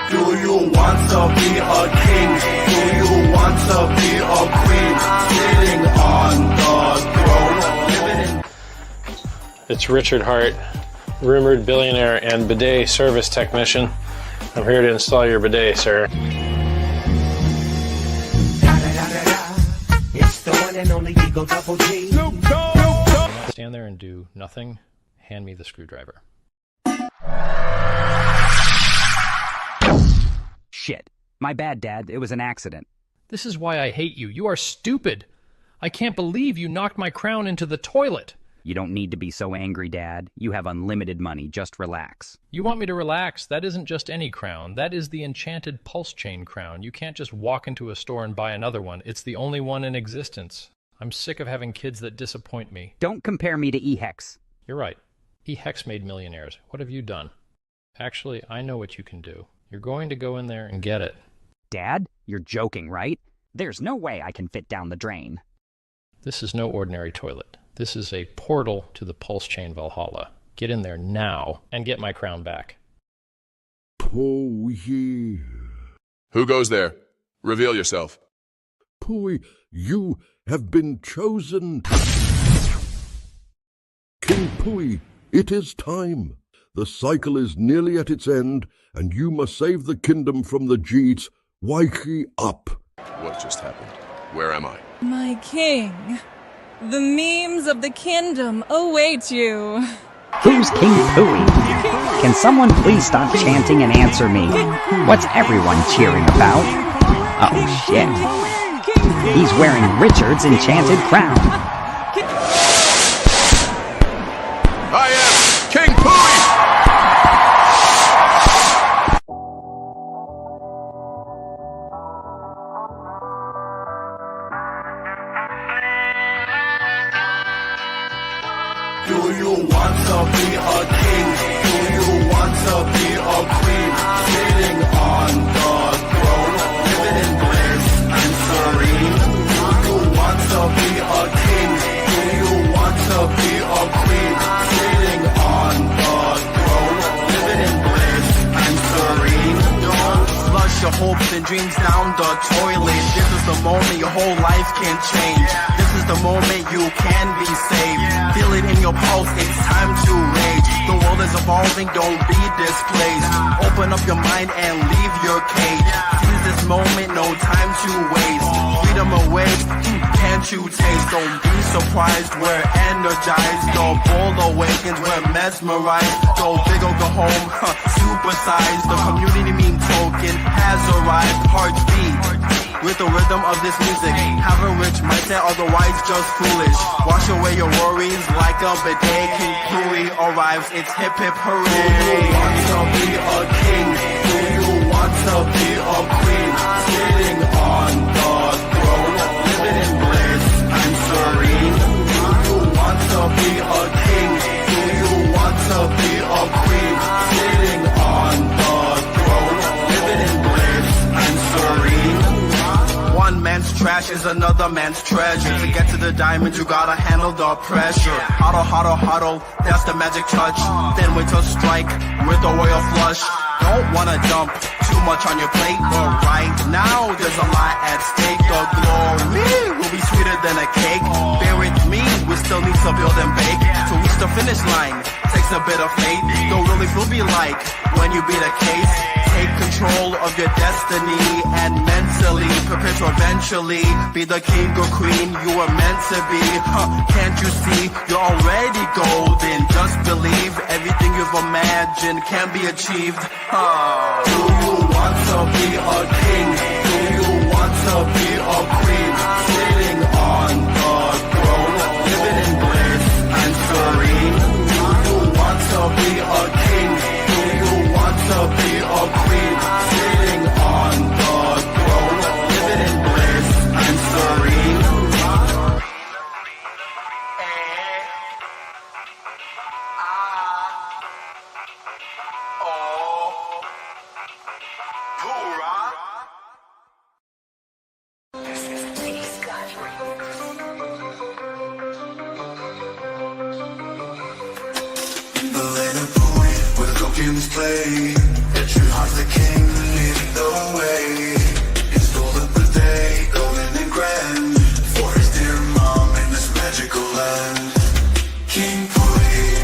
Do you want to be a king? Do you want to be a queen? Sitting on the throne, living in... It's Richard Hart, rumored billionaire and bidet service technician. I'm here to install your bidet, sir. It's the one and only Eagle Double G. Stand there and do nothing. Hand me the screwdriver. Shit. My bad, Dad. It was an accident. This is why I hate you. You are stupid. I can't believe you knocked my crown into the toilet. You don't need to be so angry, Dad. You have unlimited money. Just relax. You want me to relax? That isn't just any crown. That is the enchanted Pulsechain crown. You can't just walk into a store and buy another one. It's the only one in existence. I'm sick of having kids that disappoint me. Don't compare me to E-Hex. You're right. E-Hex made millionaires. What have you done? Actually, I know what you can do. You're going to go in there and get it. Dad, you're joking, right? There's no way I can fit down the drain. This is no ordinary toilet. This is a portal to the Pulsechain Valhalla. Get in there now and get my crown back. Oh, yeah. Who goes there? Reveal yourself. Pui, you have been chosen. King Pui, it is time. The cycle is nearly at its end, and you must save the kingdom from the Jeets. Waiki up. What just happened? Where am I? My king, the memes of the kingdom await you. Who's King Pooey? Can someone please stop chanting and answer me? What's everyone cheering about? Oh shit. He's wearing Richard's enchanted crown. I am King Pooey! Do you want to be a king? Do you want to be a queen? Sitting on the throne, living in bliss and serene. Do you want to be a king? Do you want to be a queen? Sitting on the throne, living in bliss and serene. Don't flush your hopes and dreams down the toilet. This is the moment your whole life can change. This is the moment you can be saved. Feel it in your pulse, it's time to rage. The world is evolving, don't be displaced. Open up your mind and leave your cage. Seize this moment, no time to waste. Freedom awake, can't you taste? Don't be surprised, we're energized. The ball awakens, we're mesmerized. Go big or go home, supersize. The community meme token has arrived. Heartbeat with the rhythm of this music. Have a rich mindset, otherwise just foolish. Wash away your worries like a bidet. King Pooey arrives, it's hip hip hooray. Do you want to be a king? Do you want to be a queen? Sitting on the throne, living in bliss and serene. Do you want to be a king? Do you want to be a queen? Sitting on the throne, living in bliss and serene. One man's trash is another man's treasure. To get to the diamond, you gotta handle the pressure. Huddle, huddle, huddle, that's the magic touch. Then wait to strike with a royal flush. Don't wanna dump too much on your plate, but right now there's a lot at stake. The glory will be sweeter than a cake. Bear with me, we still need to build and bake. To reach the finish line takes a bit of faith. Don't really feel be like when you beat a case. Take control of your destiny and mentally prepare to eventually be the king or queen you were meant to be. Can't you see you're already golden? Just believe everything you've imagined can be achieved. Do you want to be a king? Do you want to be a queen? Sitting on the throne, living in bliss and serene. Do you want to be a king? Do you want to be a queen? Sitting on the throne, living in bliss and serene. The little boy games play. Richard Heart's the king, leading the way. It's golden the day, golden and grand, for his dear mom in this magical land. King Puri,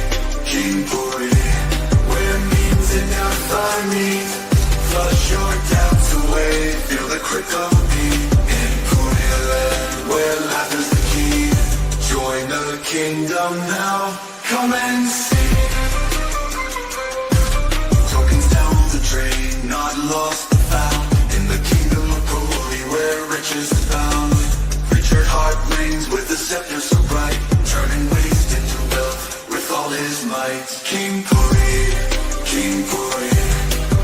where memes and DeFi meet. Flush your doubts away, feel the crypto beat. In Puri land, where life is the key. Join the kingdom now, come and see. Tokens down the drain, not lost or found. In the kingdom of Puri, where riches abound. Richard Heart reigns with a scepter so bright, turning waste into wealth with all his might. King Puri,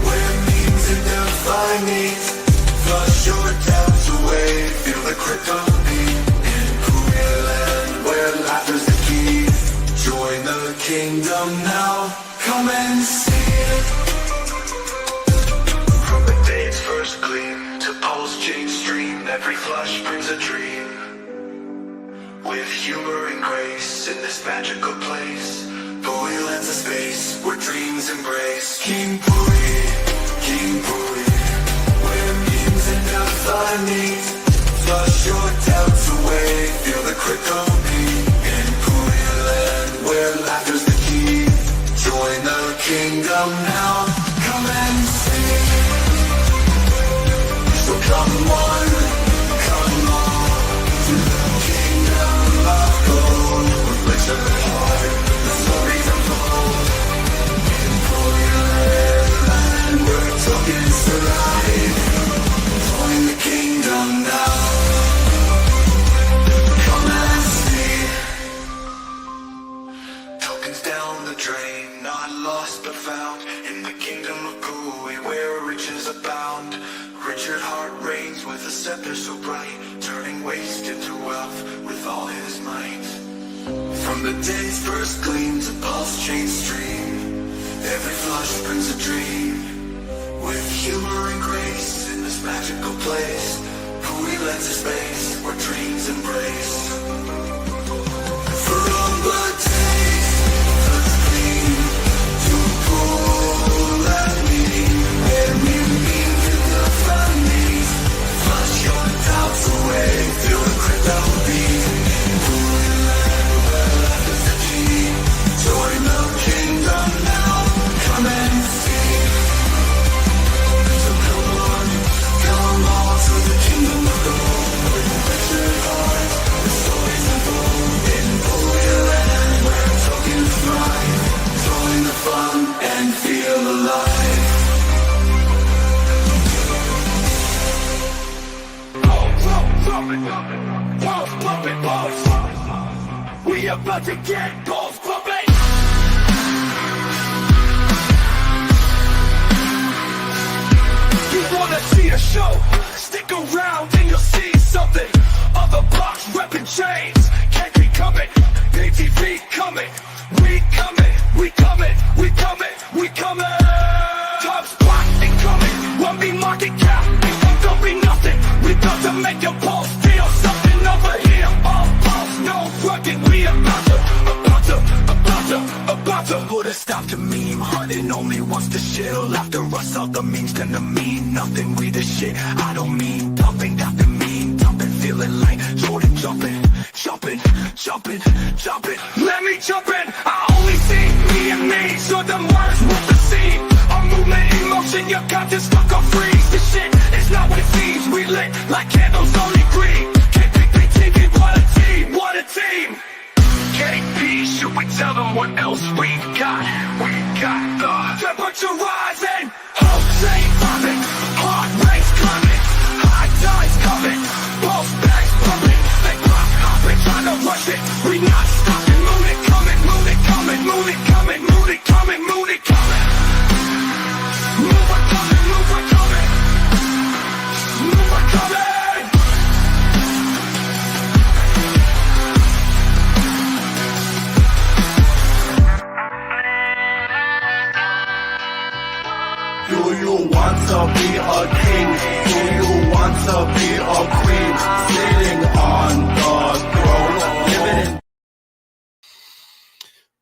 where memes and DeFi meet. Flush your doubts away, feel the crypto beat. In Puri land, where laughter's the key. Join the kingdom now, come and see. From the day's first gleam to Pulsechain stream, every flush brings a dream. With humor and grace in this magical place, Puri lands a space where dreams embrace. King Puri, where memes and DeFi meet. Flush your doubts away, feel the crypto beat. In Puri land, where laughter's the key. Join the kingdom now, come and see. So come on, to the kingdom of gold. With Richard Heart, the stories unfold. In Puri land, where tokens survive. Join the kingdom now, come and see. Tokens down the drain, not lost but found. In the kingdom of Puri, where riches abound. Richard Heart reigns with a scepter so bright, turning waste into wealth with all his might. From the day's first gleam to Pulsechain stream, every flush brings a dream. With humor and grace in this magical place, Puri lends a space where dreams embrace. From the day's first gleam to pull and lean, every means in the funnies. Flush your doubts away, feel the crypto beat. Puri land, where life is the key. Join the kingdom now, come and see. So come on to the kingdom of gold. With Richard Heart, the stories unfold. In Puri land, where tokens thrive. Join the fun and feel alive. We about to get balls pumping. You wanna see a show? Stick around and you'll see something. Other blocks repping chains, can't be coming. ATV coming, we coming, we coming, we coming, we coming. Top spot incoming, won't be market cap, don't be nothing. We got to make your pulse feel something over here. All pulse, no rugged, we about to put a stop to meme hunting. Only once the shit'll after us, all the memes gonna mean nothing. We the shit, I don't mean dumping, that the mean dumping. Feeling like Jordan jumping. Let me jump in, I only see me and me. So them words worth the scene. A movement in motion, you got this fuck off freeze. This shit is not what it seems. We lit like candles, only green. Can't pick me, TV, what a team, what a team. KP, should we tell them what else we got? We got the temperature rising, hopes ain't popping, heart rate's climbing, high tide's coming, pulse bags pumping, they pop hopping, trying to rush it, we not stopping, moon it coming, moon it coming, moon it coming, moon it coming, moon it coming. Move it coming, move it coming, move it coming. Do you want to be a king? Do you want to be a queen? Sitting on the throne, living in...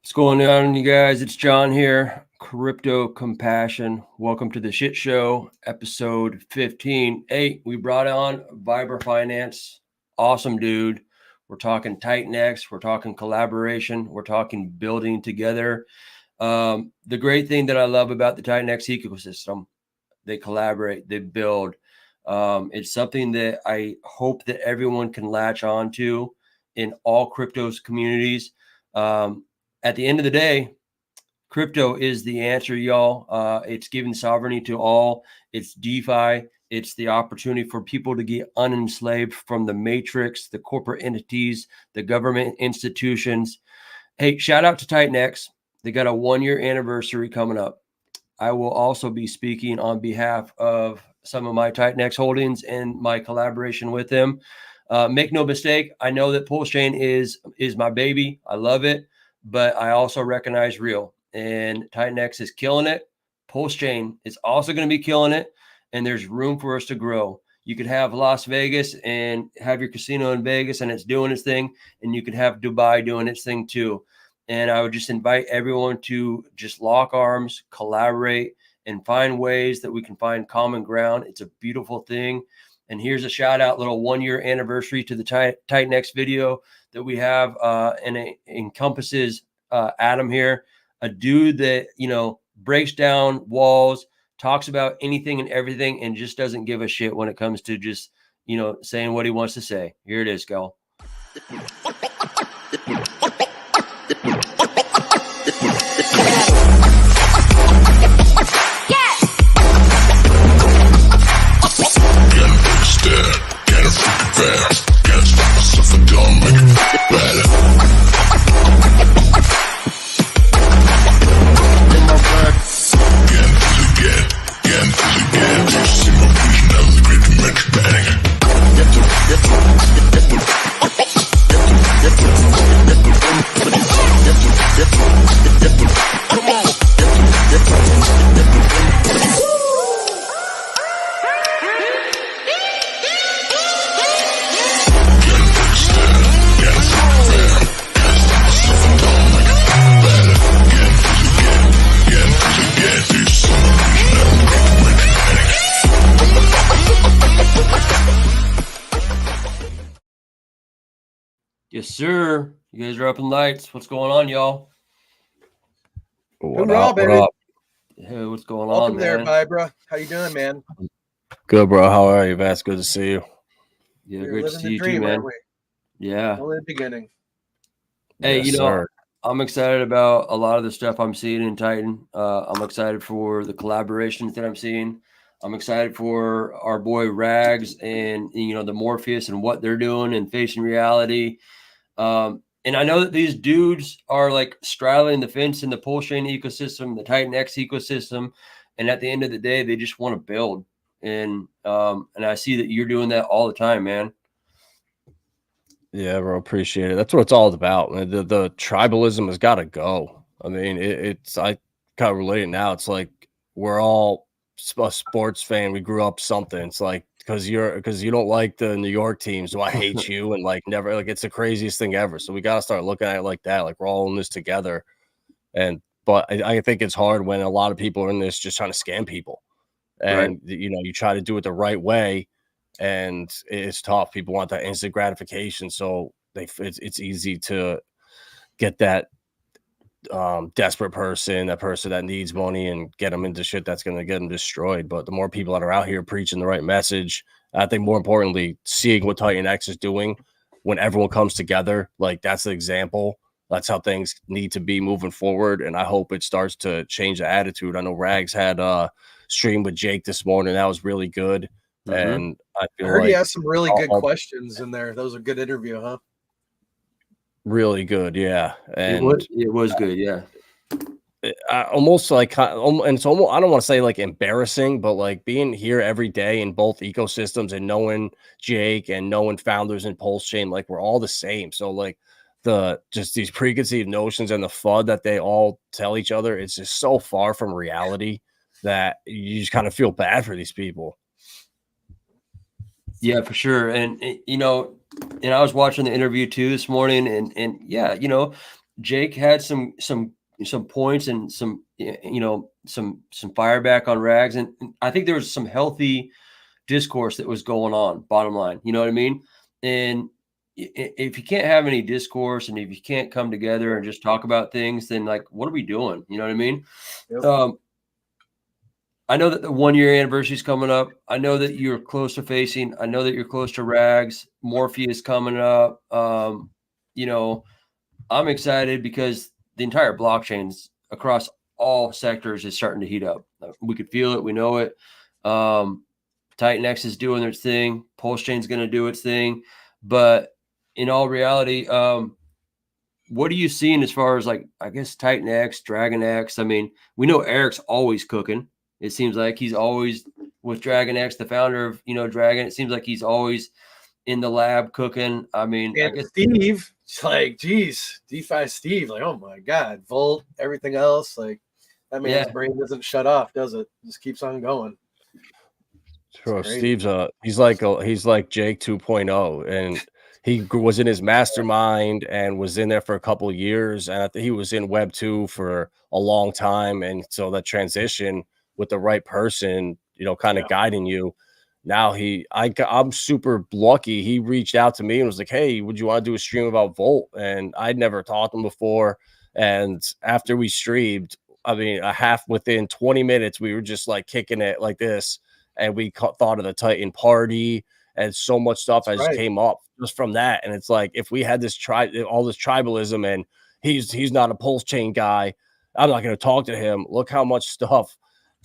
What's going on, you guys? It's John here. Crypto Compassion. Welcome to the shit show, episode 15. Hey, we brought on Vibra Finance. Awesome dude. We're talking TitanX. We're talking collaboration. We're talking building together. The great thing that I love about the TitanX ecosystem, they collaborate, they build. It's something that I hope that everyone can latch on to in all cryptos communities. At the end of the day, crypto is the answer, y'all. It's giving sovereignty to all. It's DeFi. It's the opportunity for people to get unenslaved from the matrix, the corporate entities, the government institutions. Hey, shout out to TitanX. They got a 1-year anniversary coming up. I will also be speaking on behalf of some of my TitanX holdings and my collaboration with them. Make no mistake, I know that Pulsechain is my baby. I love it, but I also recognize real. And TitanX is killing it. Pulsechain is also going to be killing it. And there's room for us to grow. You could have Las Vegas and have your casino in Vegas and it's doing its thing. And you could have Dubai doing its thing too. And I would just invite everyone to just lock arms, collaborate, and find ways that we can find common ground. It's a beautiful thing. And here's a shout out, little 1-year anniversary to the TitanX video that we have. And it encompasses Adam here, a dude that, breaks down walls, talks about anything and everything, and just doesn't give a shit when it comes to just, saying what he wants to say. Here it is, go. Yes, sir. You guys are up in lights. What's going on, y'all? What up, baby? Hey, what's going Welcome on, there, man? Vibra. How you doing, man? Good, bro. How are you, Vass? Good to see you. Yeah, We're great to living see the you dream, too, man. aren't we? Yeah. Only the beginning. Hey, Yes, sir. I'm excited about a lot of the stuff I'm seeing in Titan. I'm excited for the collaborations that I'm seeing. I'm excited for our boy Rags and, the Morpheus and what they're doing and facing reality. And I know that these dudes are like straddling the fence in the Pulsechain ecosystem, the TitanX ecosystem. And at the end of the day, they just want to build. And I see that you're doing that all the time, man. Yeah, bro. Appreciate it. That's what it's all about. The tribalism has got to go. I mean, I kind of relate it now. It's like we're all a sports fan. We grew up something. It's like because you don't like the New York team, so I hate you, and never it's the craziest thing ever. So we got to start looking at it like that. Like we're all in this together. But I think it's hard when a lot of people are in this just trying to scam people, and Right. you try to do it the right way. And it's tough. People want that instant gratification, so it's easy to get that desperate person, that person that needs money, and get them into shit that's going to get them destroyed. But the more people that are out here preaching the right message, I think more importantly, seeing what TitanX is doing when everyone comes together, like that's the example. That's how things need to be moving forward, and I hope it starts to change the attitude. I know Rags had a stream with Jake this morning. That was really good. Mm-hmm. And I feel heard like he asked some really good all questions in there. That was a good interview, huh? really good, yeah. It And was good, yeah. I almost and it's almost, I don't want to say like embarrassing, but like being here every day in both ecosystems and knowing Jake and knowing founders in Pulsechain, like we're all the same. So like just these preconceived notions and the FUD that they all tell each other, it's just so far from reality that you just kind of feel bad for these people. Yeah, for sure. And I was watching the interview too this morning, and yeah, Jake had some points and some, you know, some fire back on Rags. And I think there was some healthy discourse that was going on, bottom line, you know what I mean? And if you can't have any discourse and if you can't come together and just talk about things, then like, what are we doing? You know what I mean? Yep. I know that the 1 year anniversary is coming up. I know that you're close to facing. I know that you're close to Rags. Morpheus coming up. You know, I'm excited because the entire blockchains across all sectors is starting to heat up. We could feel it. We know it. TitanX is doing its thing. Pulsechain's going to do its thing. But in all reality, what are you seeing as far as like, I guess, TitanX, DragonX? I mean, we know Eric's always cooking. It seems like he's always with DragonX, the founder of, you know, Dragon. It seems like he's always in the lab cooking. I mean, And I guess Steve, it's like, geez, DeFi Steve, like, oh my God, Volt, everything else. Like, that man's brain doesn't shut off, does it? Just keeps on going. Sure, Steve's he's like Jake 2.0, and he was in his mastermind and was in there for a couple of years, and I think he was in Web 2 for a long time, and so that transition with the right person, you know, kind of guiding you. Now I'm super lucky. He reached out to me and was like, "Hey, would you want to do a stream about Volt?" And I'd never talked to him before. And after we streamed, I mean, within 20 minutes, we were just like kicking it like this, and we thought of the Titan party, and so much stuff has came up just from that. And it's like, if we had all this tribalism, and he's not a pulse chain guy, I'm not going to talk to him. Look how much stuff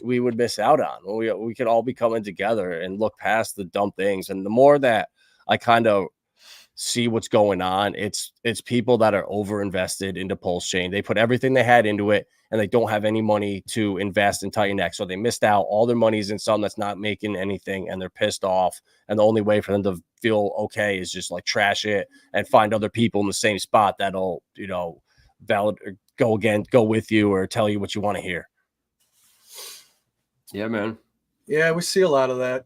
we would miss out on. We could all be coming together and look past the dumb things. And the more that I kind of see what's going on, it's people that are over invested into Pulse Chain. They put everything they had into it, and they don't have any money to invest in TitanX. So they missed out. All their money's in something that's not making anything, and they're pissed off. And the only way for them to feel okay is just like trash it and find other people in the same spot that'll, you know, go with you or tell you what you want to hear. Yeah, man. Yeah, we see a lot of that.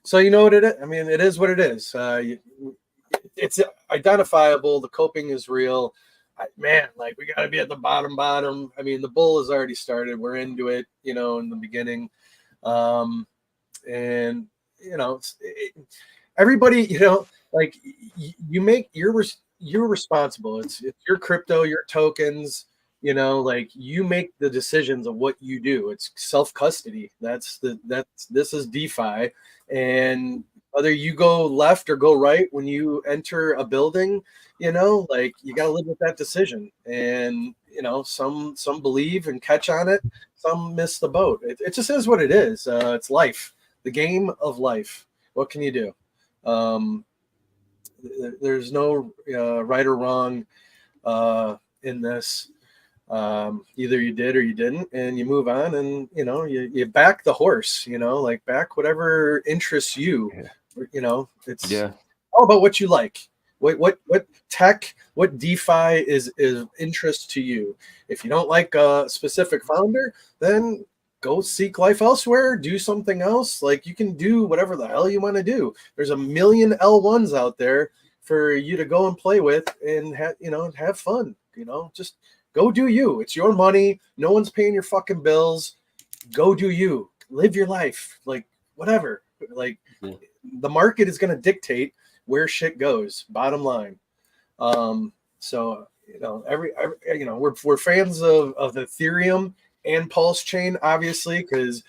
So you know what it is? I mean, it is what it is. It's identifiable. The coping is real. Man, like, we got to be at the bottom. I mean, the bull has already started. We're into it, you know, in the beginning. And, you know, everybody, you know, like, you're responsible. It's your crypto, your tokens. You know, like, you make the decisions of what you do. It's self-custody. This is DeFi. And whether you go left or go right when you enter a building, you know, like, you got to live with that decision. And, you know, some believe and catch on it. Some miss the boat. It just is what it is. It's life, the game of life. What can you do? There's no right or wrong in this. Either you did or you didn't, and you move on, and, you know, you back the horse, you know, like, back whatever interests you. You know, it's all about what you like. What tech, what DeFi is interest to you. If you don't like a specific founder, then go seek life elsewhere, do something else. Like, you can do whatever the hell you want to do. There's a million L1s out there for you to go and play with and have fun, you know. Just go do you. It's your money. No one's paying your fucking bills. Go do you. Live your life. Like, whatever. Like, the market is going to dictate where shit goes. Bottom line. So, you know, you know, we're fans of Ethereum and Pulse Chain, obviously, because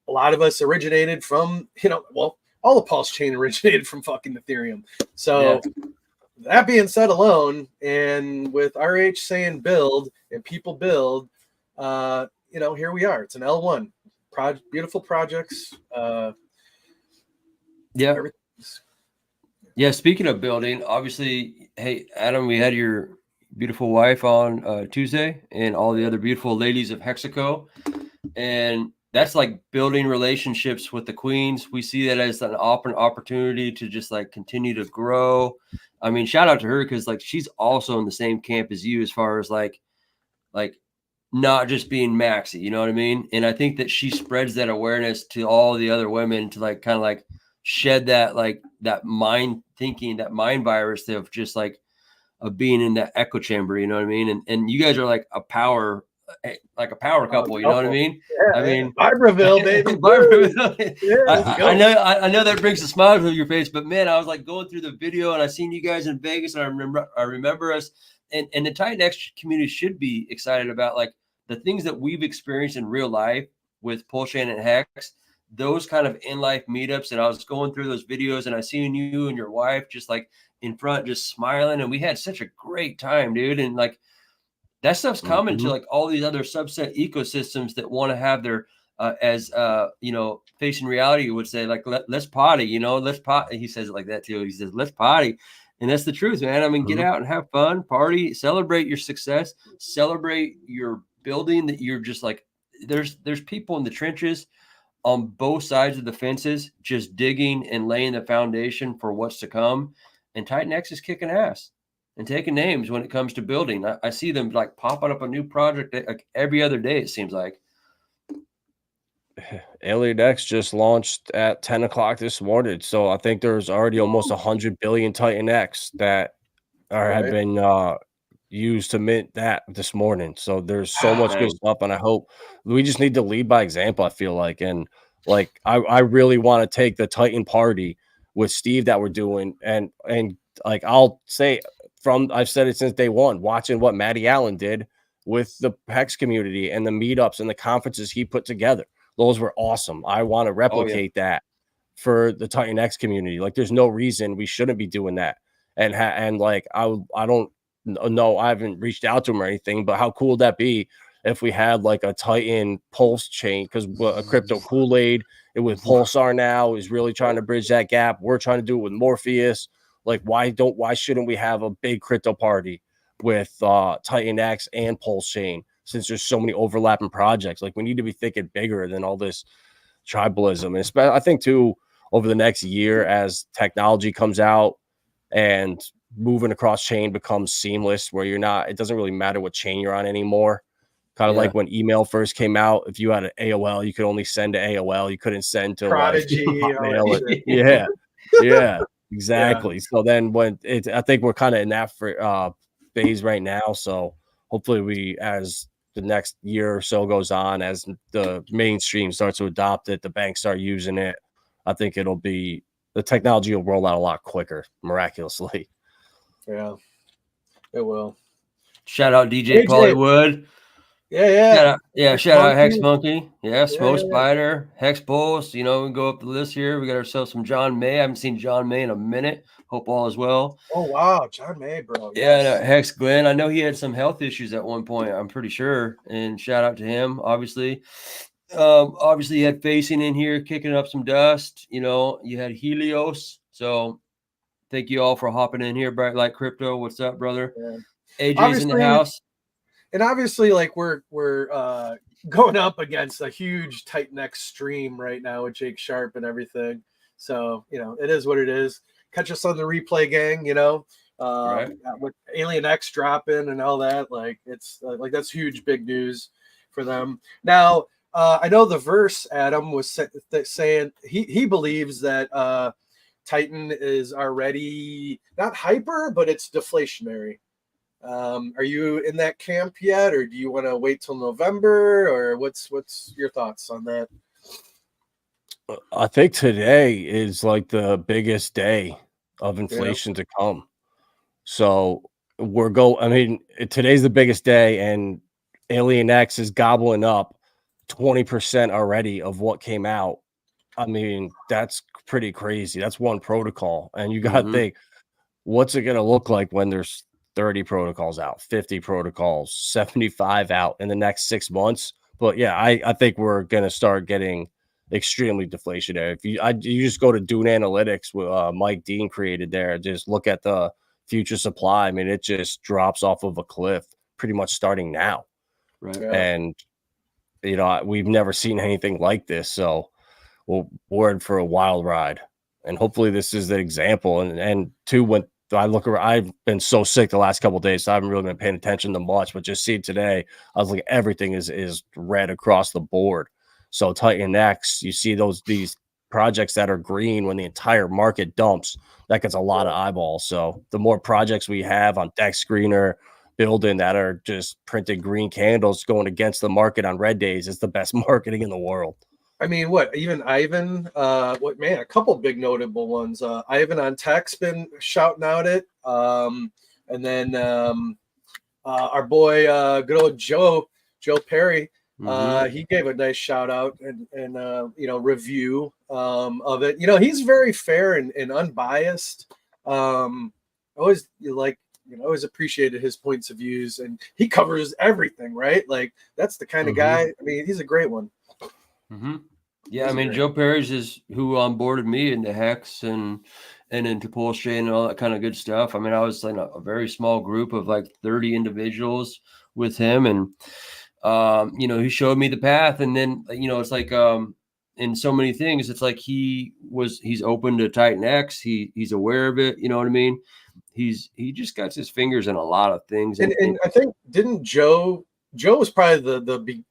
a lot of us originated from, you know, well, all the Pulse Chain originated from fucking Ethereum. So. Yeah. That being said alone, and with RH saying build and people build, you know, here we are. It's an L1. Beautiful projects. Yeah. Speaking of building, obviously, hey, Adam, we had your beautiful wife on Tuesday, and all the other beautiful ladies of Hexaco. And that's like building relationships with the queens. We see that as an opportunity to just like continue to grow. I mean, shout out to her, because like, she's also in the same camp as you as far as like not just being maxi, you know what I mean? And I think that she spreads that awareness to all the other women to like kind of like shed that, like, that mind thinking, that mind virus of just like, of being in that echo chamber. You know what I mean? And you guys are like a power couple. You know what I mean? Yeah, I mean, Vibreville, baby. Vibreville. Yeah, let's go. I know that brings a smile to your face, but man, I was like going through the video and I seen you guys in Vegas, and I remember us, and the TitanX community should be excited about like the things that we've experienced in real life with Pulsechain and Hex, those kind of in life meetups. And I was going through those videos and I seen you and your wife just like in front, just smiling, and we had such a great time, dude. And like that stuff's coming to like all these other subset ecosystems that want to have their you know, facing reality, you would say like let's potty, you know, let's pot. He says it like that too. He says let's potty, and that's the truth, man. I mean, get out and have fun, party, celebrate your success, celebrate your building that you're just like. There's people in the trenches on both sides of the fences, just digging and laying the foundation for what's to come. And TitanX is kicking ass and taking names when it comes to building. I see them like popping up a new project like every other day, it seems like. Alien X just launched at 10 o'clock this morning. So I think there's already almost 100 billion TitanX that have been used to mint that this morning. So there's so much good stuff. And I hope we just need to lead by example, I feel like. And like, I really want to take the Titan party with Steve that we're doing. And like, I'll say I've said it since day one, watching what Matty Allen did with the Hex community and the meetups and the conferences he put together. Those were awesome. I want to replicate that for the TitanX community. Like, there's no reason we shouldn't be doing that. And like, I don't know, I haven't reached out to him or anything, but how cool would that be if we had like a Titan Pulse chain? Because a crypto Kool-Aid, it with Pulsar now is really trying to bridge that gap. We're trying to do it with Morpheus. Like, why shouldn't we have a big crypto party with TitanX and Pulsechain, since there's so many overlapping projects? Like, we need to be thinking bigger than all this tribalism. And I think too, over the next year, as technology comes out and moving across chain becomes seamless, where it doesn't really matter what chain you're on anymore. Kind of like when email first came out, if you had an AOL, you could only send to AOL. You couldn't send to Prodigy. Yeah, exactly. Yeah. So then I think we're kind of in that phase right now. So hopefully as the next year or so goes on, as the mainstream starts to adopt it, the banks start using it, I think the technology will roll out a lot quicker, miraculously. Yeah, it will. Shout out DJ Pollywood. Shout out Hex Monkey. Smoke Spider, Hex Pulse. You know, we go up the list here. We got ourselves some John May. I haven't seen John May in a minute. Hope all is well. Oh wow, John May, bro. Yeah, Hex Glenn. I know he had some health issues at one point, I'm pretty sure. And shout out to him, obviously. Obviously you had Facing in here kicking up some dust. You know, you had Helios. So thank you all for hopping in here. Bright Light Crypto. What's up, brother? Yeah. AJ's in the house. And obviously, like we're going up against a huge TitanX stream right now with Jake Sharp and everything. So, you know, it is what it is. Catch us on the replay, gang. You know, with Alien X dropping and all that. Like, it's like that's huge, big news for them. Now, I know the Verse Adam was saying he believes that Titan is already not hyper, but it's deflationary. Are you in that camp yet, or do you want to wait till November, or what's your thoughts on that? I think today is like the biggest day of inflation to come. So today's the biggest day, and Alien X is gobbling up 20% already of what came out. I mean, that's pretty crazy. That's one protocol. And you got to think, what's it going to look like when there's 30 protocols out, 50 protocols, 75 out in the next 6 months? But yeah, I think we're going to start getting extremely deflationary. If you just go to Dune Analytics, with Mike Dean created there, just look at the future supply. I mean, it just drops off of a cliff pretty much starting now. Right. And, you know, we've never seen anything like this. So we're in for a wild ride. And hopefully this is the example. And two, when I look around, I've been so sick the last couple of days, so I haven't really been paying attention to much, but just see today, I was like, everything is red across the board. So TitanX, you see these projects that are green when the entire market dumps, that gets a lot of eyeballs. So the more projects we have on Deck Screener building that are just printing green candles going against the market on red days is the best marketing in the world. I mean, what, even Ivan, what, man, a couple big notable ones. Ivan on Tech's been shouting out it. And then our boy, good old Joe Perry, he gave a nice shout out and you know, review of it. You know, he's very fair and unbiased. Always always appreciated his points of views, and he covers everything, right? Like, that's the kind of guy. I mean, he's a great one. Yeah, I mean, Joe Perry's is who onboarded me into Hex and into Pulsechain and all that kind of good stuff. I mean, I was in a very small group of like 30 individuals with him, and you know, he showed me the path. And then, you know, it's like in so many things, it's like he's open to TitanX. He's aware of it. You know what I mean? He just got his fingers in a lot of things. And I think, didn't Joe was probably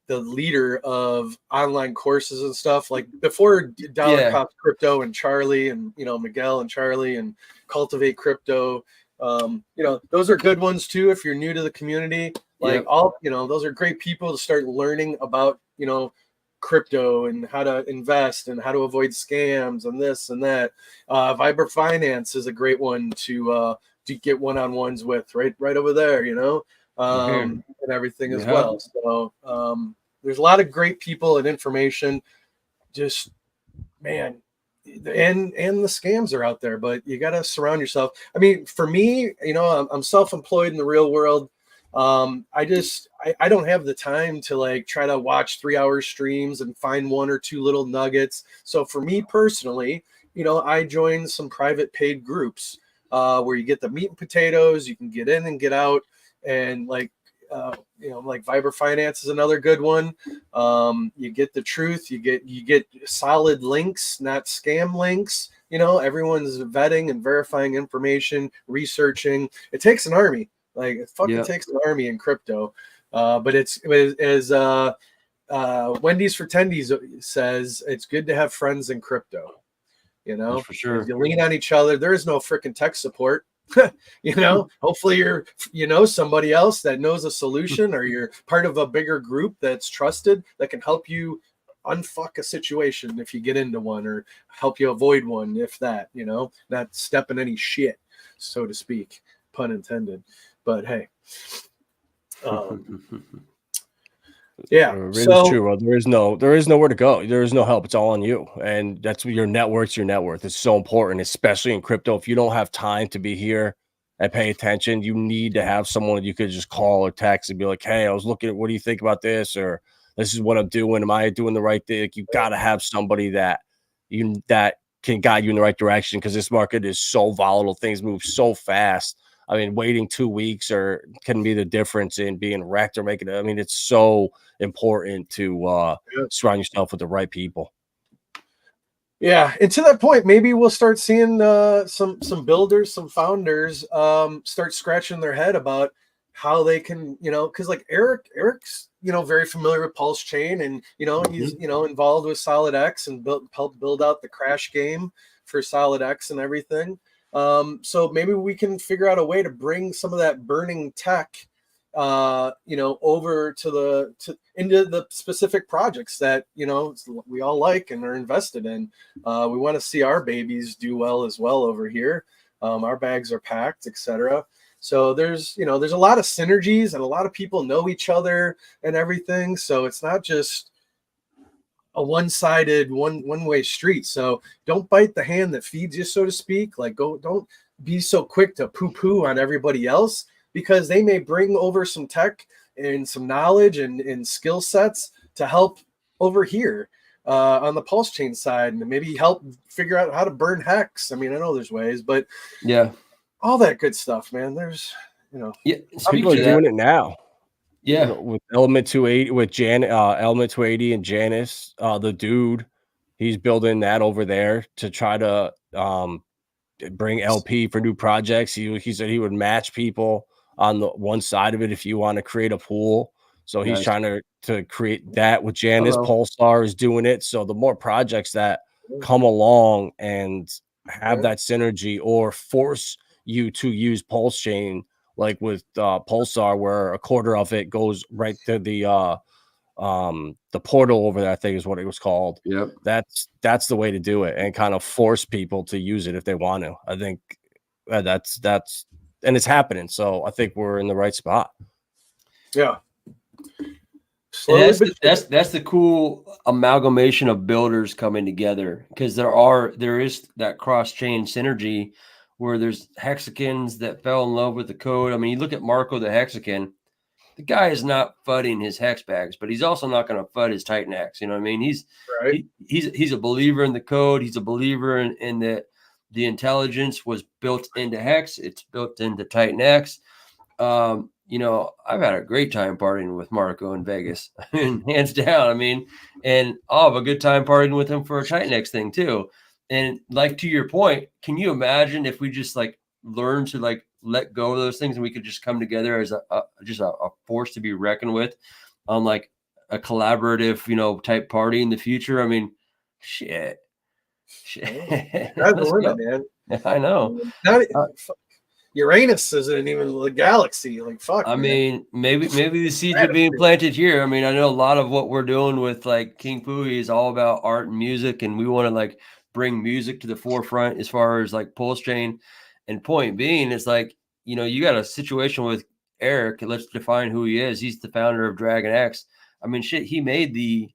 the leader of online courses and stuff, like before Dollar Cost Crypto and Charlie and, you know, Miguel and Charlie and Cultivate Crypto. You know, those are good ones too if you're new to the community. Like, all, you know, those are great people to start learning about, you know, crypto and how to invest and how to avoid scams and this and that. Vibra Finance is a great one to get one-on-ones with, right over there, you know. And everything as well. So there's a lot of great people and information. Just, man, and the scams are out there, but you got to surround yourself. I mean, for me, you know, I'm self-employed in the real world. I don't have the time to like try to watch 3-hour streams and find one or two little nuggets. So for me personally, you know, I joined some private paid groups where you get the meat and potatoes, you can get in and get out. And like, you know, like Vibra Finance is another good one. You get the truth, you get solid links, not scam links. You know, everyone's vetting and verifying information, researching. It takes an army. Like, it fucking takes an army in crypto. But it's as Wendy's for Tendies says, it's good to have friends in crypto. You know, that's for sure. If you lean on each other. There is no freaking tech support. You know, hopefully you know somebody else that knows a solution, or you're part of a bigger group that's trusted that can help you unfuck a situation if you get into one, or help you avoid one, if that, you know, not step in any shit, so to speak, pun intended. But hey, yeah, it's true. Well, there is nowhere to go. There is no help. It's all on you. And that's what your network's your net worth. It's so important, especially in crypto. If you don't have time to be here and pay attention, you need to have someone that you could just call or text and be like, hey, I was looking at, what do you think about this? Or this is what I'm doing. Am I doing the right thing? You got to have somebody that can guide you in the right direction, because this market is so volatile. Things move so fast. I mean, waiting 2 weeks can be the difference in being wrecked or making it. I mean, it's so important to surround yourself with the right people. Yeah, and to that point, maybe we'll start seeing some builders, some founders start scratching their head about how they can, you know, because like Eric's, you know, very familiar with Pulsechain, and you know, he's you know, involved with SolidX and helped build out the crash game for SolidX and everything. So maybe we can figure out a way to bring some of that burning tech, you know, over into the specific projects that, you know, we all like and are invested in. We want to see our babies do well as well over here. Our bags are packed, etc. So there's a lot of synergies, and a lot of people know each other and everything. So it's not just a one-sided one-way street. So don't bite the hand that feeds you, so to speak. Like, don't be so quick to poo-poo on everybody else, because they may bring over some tech and some knowledge and skill sets to help over here on the Pulsechain side, and maybe help figure out how to burn Hex. I mean, I know there's ways, but yeah, all that good stuff, man. There's, you know, people are doing it now. Yeah, you know, with Element 280, with Element 280 and Janice, the dude, he's building that over there to try to bring LP for new projects. He said he would match people on the one side of it if you want to create a pool. So he's trying to create that with Janice. Pulsar is doing it. So the more projects that come along and have that synergy or force you to use Pulsechain, like with Pulsar, where a quarter of it goes right to the portal over there, I think is what it was called. Yep. That's the way to do it, and kind of force people to use it if they want to. I think that's and it's happening. So I think we're in the right spot. Yeah. That's the cool amalgamation of builders coming together, because there is that cross-chain synergy where there's hexagons that fell in love with the code. I mean, you look at Marco the Hexagon, the guy is not fudding his hex bags, but he's also not going to fud his TitanX. You know what I mean? He's a believer in the code. He's a believer in that the intelligence was built into hex. It's built into TitanX. You know, I've had a great time partying with Marco in Vegas, I mean, hands down. I mean, and I'll have a good time partying with him for a TitanX thing too. And like, to your point, can you imagine if we just like learn to like let go of those things and we could just come together as a force to be reckoned with on like a collaborative, you know, type party in the future? I mean, shit. That's the limit, man. I know. Uranus isn't even the galaxy. Like, fuck. I mean, maybe the seeds are being planted here. I mean, I know a lot of what we're doing with like King Pooey is all about art and music, and we want to like bring music to the forefront as far as like Pulsechain. And point being, it's like, you know, you got a situation with Eric. Let's define who he is. He's the founder of Dragon X. I mean, shit, he made the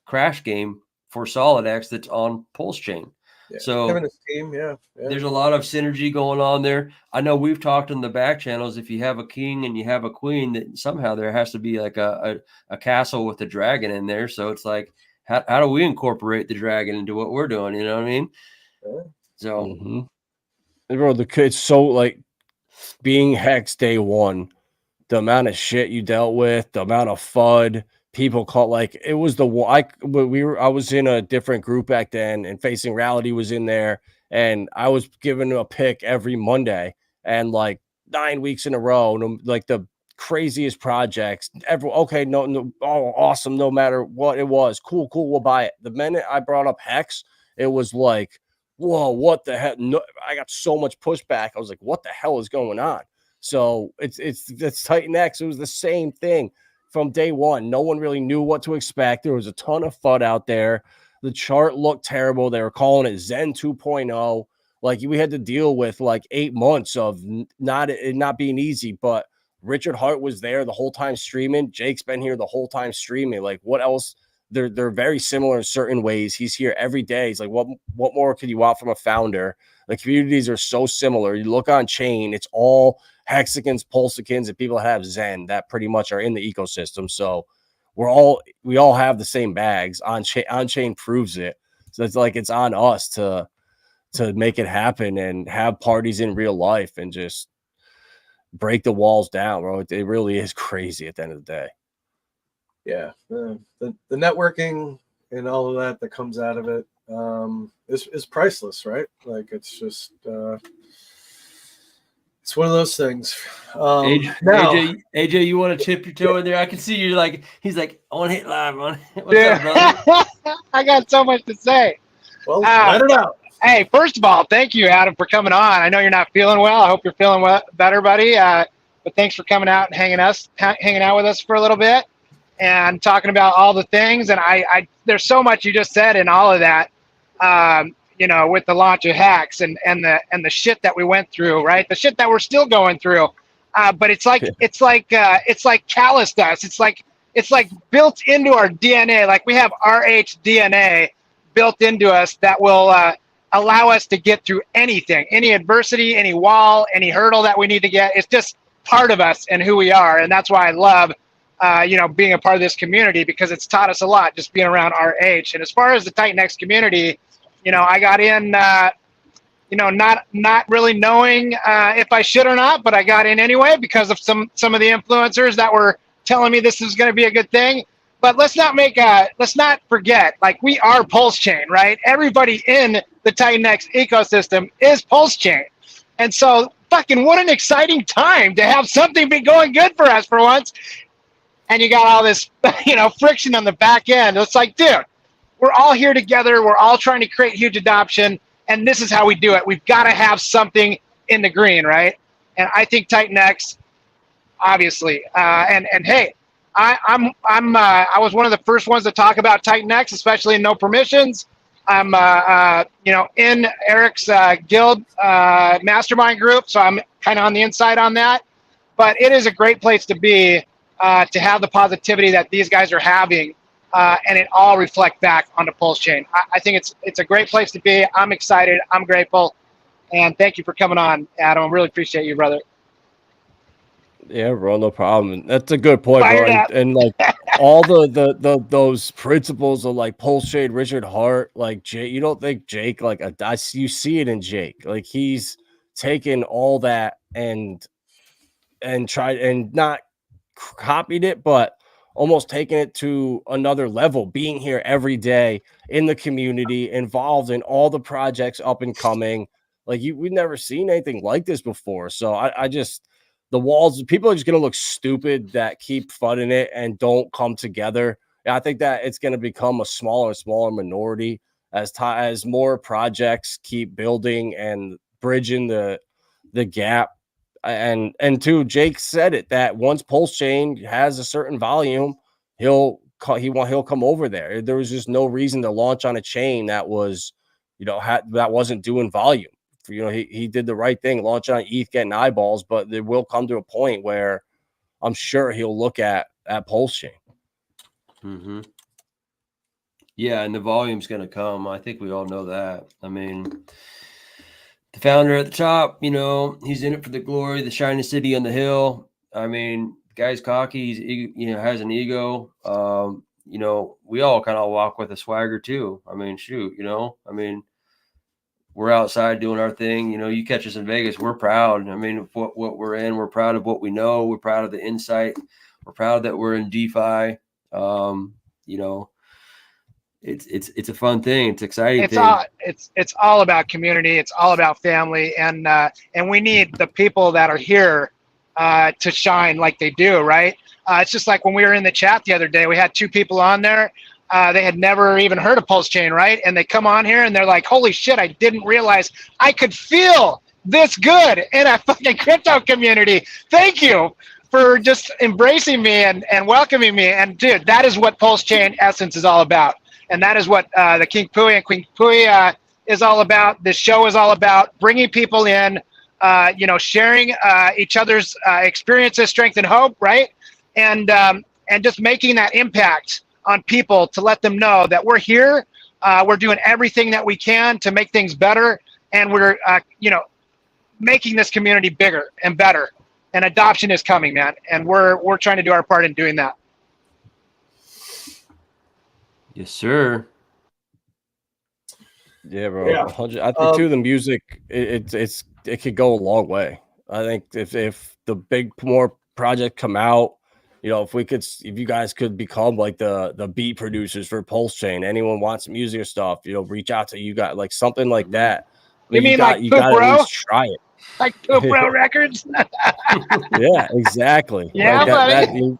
crash game for Solid X that's on Pulsechain. Yeah. So Him and his team, yeah. There's a lot of synergy going on there. I know we've talked in the back channels. If you have a king and you have a queen, that somehow there has to be like a castle with a dragon in there. So it's like, how do we incorporate the dragon into what we're doing? You know what I mean? Yeah. So, Bro, the kid's so like being Hex day one, the amount of shit you dealt with, the amount of FUD. People call like it was I was in a different group back then, and Facing Reality was in there, and I was given a pick every Monday, and like 9 weeks in a row, like the craziest projects ever. Okay, no, oh, awesome, no matter what it was, cool, we'll buy it. The minute I brought up Hex, it was like, whoa, what the hell? No, I got so much pushback. I was like, what the hell is going on? So it's TitanX. It was the same thing. From day one, no one really knew what to expect. There was a ton of FUD out there. The chart looked terrible. They were calling it Zen 2.0. Like, we had to deal with like 8 months of not being easy. But Richard Hart was there the whole time streaming. Jake's been here the whole time streaming. Like, what else? They're very similar in certain ways. He's here every day. He's like, what more could you want from a founder? The communities are so similar. You look on chain, it's all hexagons, pulsicans, and people have Zen that pretty much are in the ecosystem. So we all have the same bags. On chain proves it. So it's like it's on us to make it happen and have parties in real life and just break the walls down, bro. It really is crazy at the end of the day. Yeah, the networking and all of that comes out of it is priceless, right? Like, it's just it's one of those things. AJ, you want to tip your toe in there? I can see you like, he's like, I want to hit live, man. What's up, brother? I got so much to say. Well, let it out. Hey, first of all, thank you, Adam, for coming on. I know you're not feeling well. I hope you're feeling better, buddy. But thanks for coming out and hanging out with us for a little bit and talking about all the things. And I there's so much you just said in all of that. You know, with the launch of Hex and the shit that we went through, right? The shit that we're still going through. But it's like calloused us. It's like built into our DNA. Like, we have RH DNA built into us that will allow us to get through anything, any adversity, any wall, any hurdle that we need to get. It's just part of us and who we are. And that's why I love, being a part of this community, because it's taught us a lot just being around RH. And as far as the TitanX community, you know, I got in, not really knowing if I should or not, but I got in anyway because of some of the influencers that were telling me this is going to be a good thing. But let's not forget, like, we are Pulsechain, right? Everybody in the TitanX ecosystem is Pulsechain. And so fucking what an exciting time to have something be going good for us for once. And you got all this, friction on the back end. It's like, dude, we're all here together. We're all trying to create huge adoption, and this is how we do it. We've got to have something in the green, right? And I think TitanX, obviously, and hey, I was one of the first ones to talk about TitanX, especially in no permissions. I'm in Eric's guild mastermind group, so I'm kind of on the inside on that. But it is a great place to be, to have the positivity that these guys are having, and it all reflect back onto Pulsechain. I think it's a great place to be. I'm excited. I'm grateful, and thank you for coming on, Adam. I really appreciate you, brother. Yeah, bro, no problem. That's a good point, bro. And like all those principles of like Pulsechain, Richard Hart, like Jake. You don't think Jake you see it in Jake, like he's taken all that and tried and not copied it, but almost taking it to another level, being here every day in the community, involved in all the projects up and coming. Like we've never seen anything like this before. So I just, the walls, people are just going to look stupid that keep funding it and don't come together. And I think that it's going to become a smaller and smaller minority as more projects keep building and bridging the gap. And too, Jake said it, that once Pulsechain has a certain volume, he'll come over there. There was just no reason to launch on a chain that was, that wasn't doing volume. He did the right thing, launch on ETH, getting eyeballs, but there will come to a point where I'm sure he'll look at Pulsechain. Mm-hmm. Yeah, and the volume's going to come. I think we all know that. I mean, the founder at the top, he's in it for the glory, the shiny city on the hill. I mean, the guy's cocky. He's, has an ego. We all kind of walk with a swagger too. I mean, shoot, I mean, we're outside doing our thing. You catch us in Vegas, we're proud. I mean, of what we're in. We're proud of what we know. We're proud of the insight. We're proud that we're in DeFi. It's a fun thing. It's exciting. It's all about community. It's all about family, and we need the people that are here to shine like they do, right? It's just like when we were in the chat the other day, we had 2 people on there. They had never even heard of Pulsechain, right? And they come on here and they're like, holy shit, I didn't realize I could feel this good in a fucking crypto community. Thank you for just embracing me and welcoming me. And dude, that is what Pulsechain essence is all about. And that is what the King Pui and Queen Pui is all about. This show is all about bringing people in, sharing each other's experiences, strength, and hope, right? And just making that impact on people to let them know that we're here. We're doing everything that we can to make things better. And we're, making this community bigger and better. And adoption is coming, man. And we're trying to do our part in doing that. Yes, sir. Yeah, bro. Yeah. I think too, the music, it could go a long way. I think if the big more project come out, if you guys could become like the beat producers for Pulsechain, anyone wants music or stuff, reach out to you guys, like something like that. You mean like you got to at least try it. Like Poop Bro Records? Yeah, exactly. Yeah, buddy.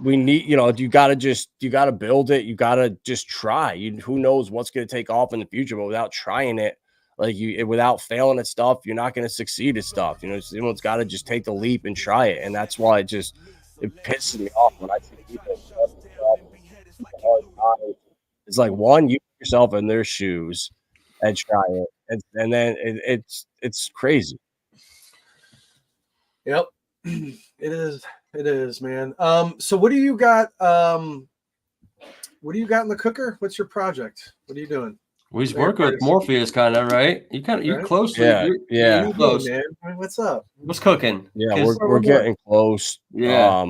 We need, you got to build it. You got to just try. Who knows what's going to take off in the future, but without trying it, without failing at stuff, you're not going to succeed at stuff. Someone's got to just take the leap and try it. And that's why it pisses me off when I see people. It's like, one, you put yourself in their shoes and try it. And then it's crazy. Yep. It is, man. So what do you got? What do you got in the cooker? What's your project? What are you doing? We just work with Morpheus, kind of, right? You're close. Yeah, you're close, man. What's up? What's cooking? Yeah, we're getting close. Yeah,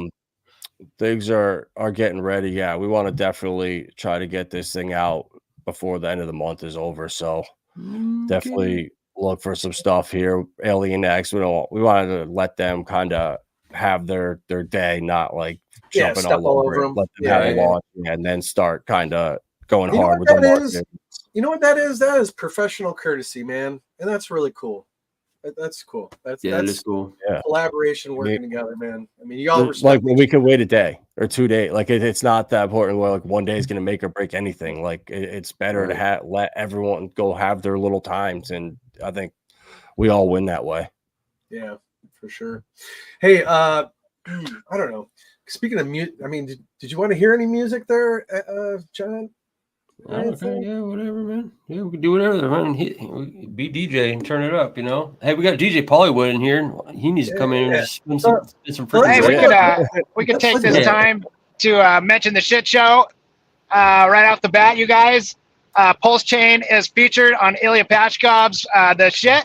things are getting ready. Yeah, we want to definitely try to get this thing out before the end of the month is over. So definitely look for some stuff here. Alien X. We wanted to let them kind of have their day, not like jumping all over them. Let them have a launch and then start kind of going hard with the market. You know what that is? That is professional courtesy, man, and that's really cool. That's cool. That's that is cool. Yeah. collaboration working together, man. I mean, y'all like we could wait a day or 2 days. Like it's not that important where like one day is going to make or break anything. Like it's better to let everyone go have their little times, and I think we all win that way. Yeah, for sure. Hey, I don't know. Speaking of music, I mean, did you want to hear any music there, John? Okay, yeah, whatever, man. Yeah, we can do whatever, man. Be DJ and turn it up, you know. Hey, we got DJ Pollywood in here. He needs to come in and spin some freaking. Hey, we could take this time to mention the shit show right off the bat, you guys. Pulsechain is featured on Ilya Pashkov's The Shit.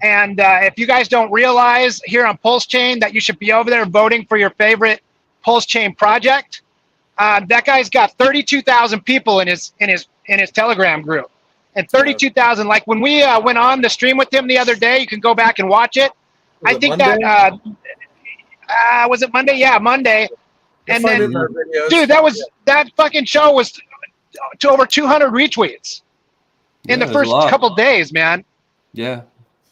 And if you guys don't realize here on Pulsechain that you should be over there voting for your favorite Pulsechain project, that guy's got 32,000 people in his Telegram group, and 32,000. Like when we went on the stream with him the other day, you can go back and watch it. I think that was it Monday? Yeah, Monday. And then, dude, that fucking show was to over 200 retweets in the first couple days, man. Yeah.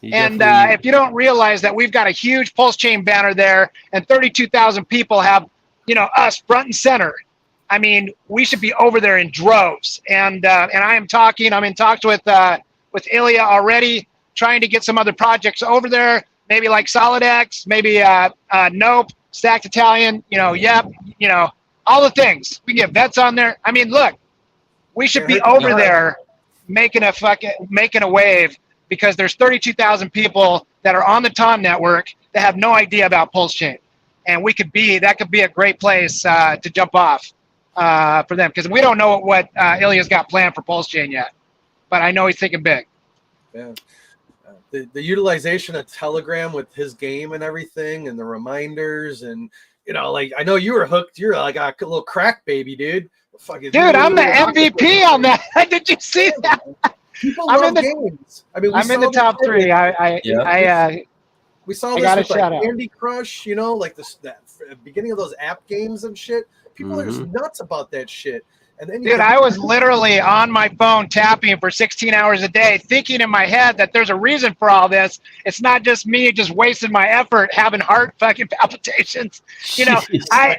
And if you don't realize that we've got a huge Pulsechain banner there, and 32,000 people have, us front and center. I mean, we should be over there in droves. And I'm in talks with Ilya already, trying to get some other projects over there, maybe like SolidX, maybe Nope, Stacked Italian, Yep, all the things. We can get vets on there. I mean, look, we should be over there making a wave, because there's 32,000 people that are on the Tom network that have no idea about Pulsechain. And that could be a great place to jump off for them, because we don't know what Ilya's got planned for Pulsechain yet, but I know he's thinking big. Yeah. The utilization of Telegram with his game and everything, and the reminders, and like, I know you were hooked. You're like a little crack baby, dude. Dude, I'm the MVP on that. Did you see that? People love games. I mean, I'm in the top 3. We saw this with like Candy Crush, like that beginning of those app games and shit. People are just nuts about that shit. And then dude, I was literally on my phone tapping for 16 hours a day, thinking in my head that there's a reason for all this. It's not just me just wasting my effort having heart fucking palpitations. I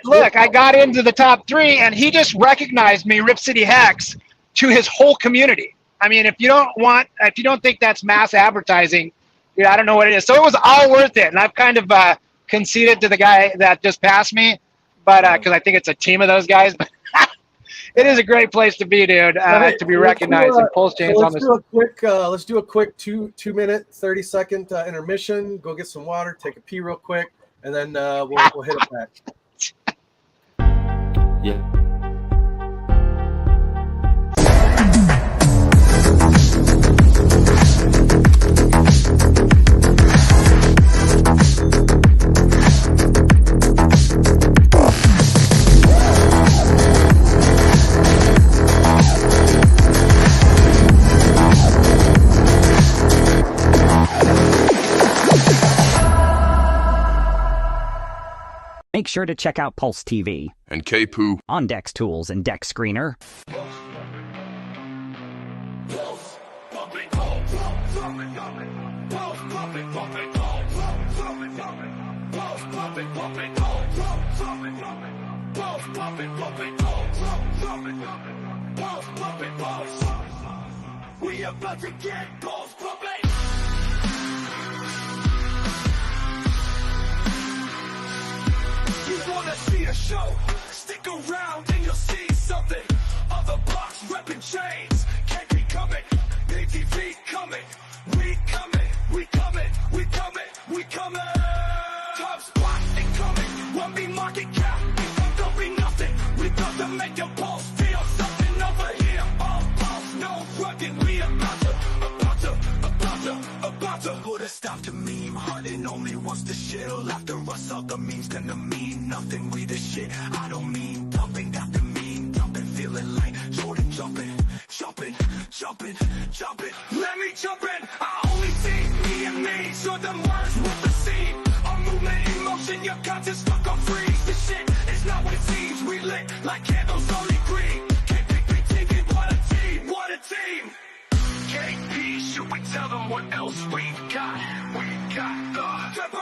got into the top 3, and he just recognized me, Rip City Hex, to his whole community. I mean, if you don't think that's mass advertising, dude, I don't know what it is. So it was all worth it. And I've kind of conceded to the guy that just passed me, but because I think it's a team of those guys. But it is a great place to be, dude, to be recognized. And Pulsechain's on this. Let's do a quick 2 minute, 30-second intermission. Go get some water, take a pee real quick, and then we'll hit it back. Yeah. Make sure to check out Pulse TV And K-Poo on Dex Tools and Dex Screener. We about to get balls pumping. You wanna see a show? Stick around and you'll see something. Other blocks repping chains. Can't be coming. ATV coming. We coming. We coming. We coming. We coming. Top spot incoming. Won't be market cap. Don't be nothing. We got to make your pulse feel something over here. All pulse, no rugged. We about to put a stop to meme hunting. Only wants to shill after us. All the memes gonna mean nothing. We the shit. I don't mean dumping after meme dumping. Feeling like Jordan jumping. Let me jump in. I only see me and me. So them words with the scene. A movement in motion. Your conscience stuck on freeze. This shit is not what it seems. We lit like candles only green. Can't pick me, take it. What a team. KP, should we tell them what else we've got? We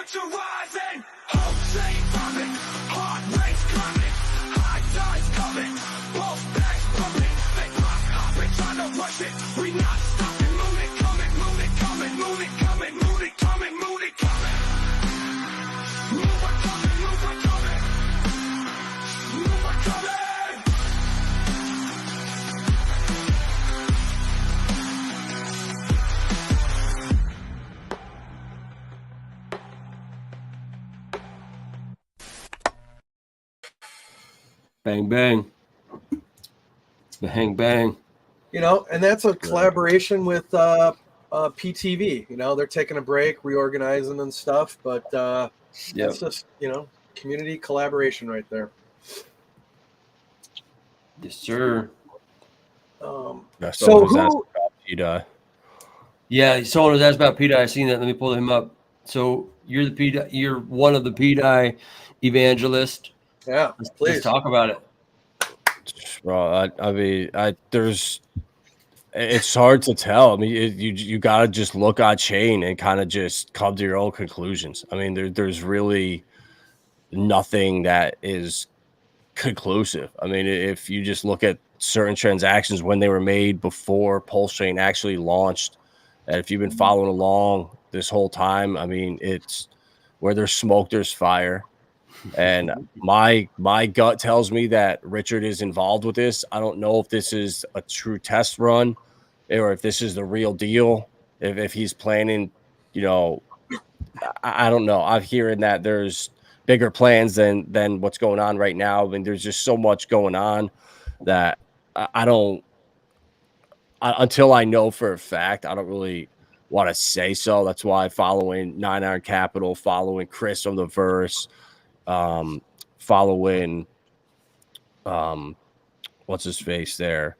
temperature rising, hopes ain't bombing, heart rate's climbing, high tide's coming, both bags pumping, they block up and trying to rush it, we not stopping, moon it coming, moon it coming, moon it coming, moon it coming, moon it coming, moon it coming, moon it coming, moon it coming. Bang, bang. Bang, bang. You know, and that's a collaboration with PTV. You know, they're taking a break, reorganizing and stuff, but that's just, you know, community collaboration right there. Yes, sir. So who? Yeah, someone was asked about PDI. I seen that. Let me pull him up. So you're the PDI, you're one of the PDI evangelists. Yeah, let's talk about it. Bro, I mean, it's hard to tell. I mean, you gotta just look on chain and kind of just come to your own conclusions. I mean, there's really nothing that is conclusive. I mean, if you just look at certain transactions when they were made before Pulsechain actually launched, and if you've been following along this whole time, I mean, it's where there's smoke, there's fire. And my gut tells me that Richard is involved with this. I don't know if this is a true test run or if this is the real deal. If he's planning, you know, I don't know. I'm hearing that there's bigger plans than what's going on right now. I mean, there's just so much going on that until I know for a fact, I don't really want to say so. That's why following 9 Iron Capital, following Chris from the Verse, following what's his face there,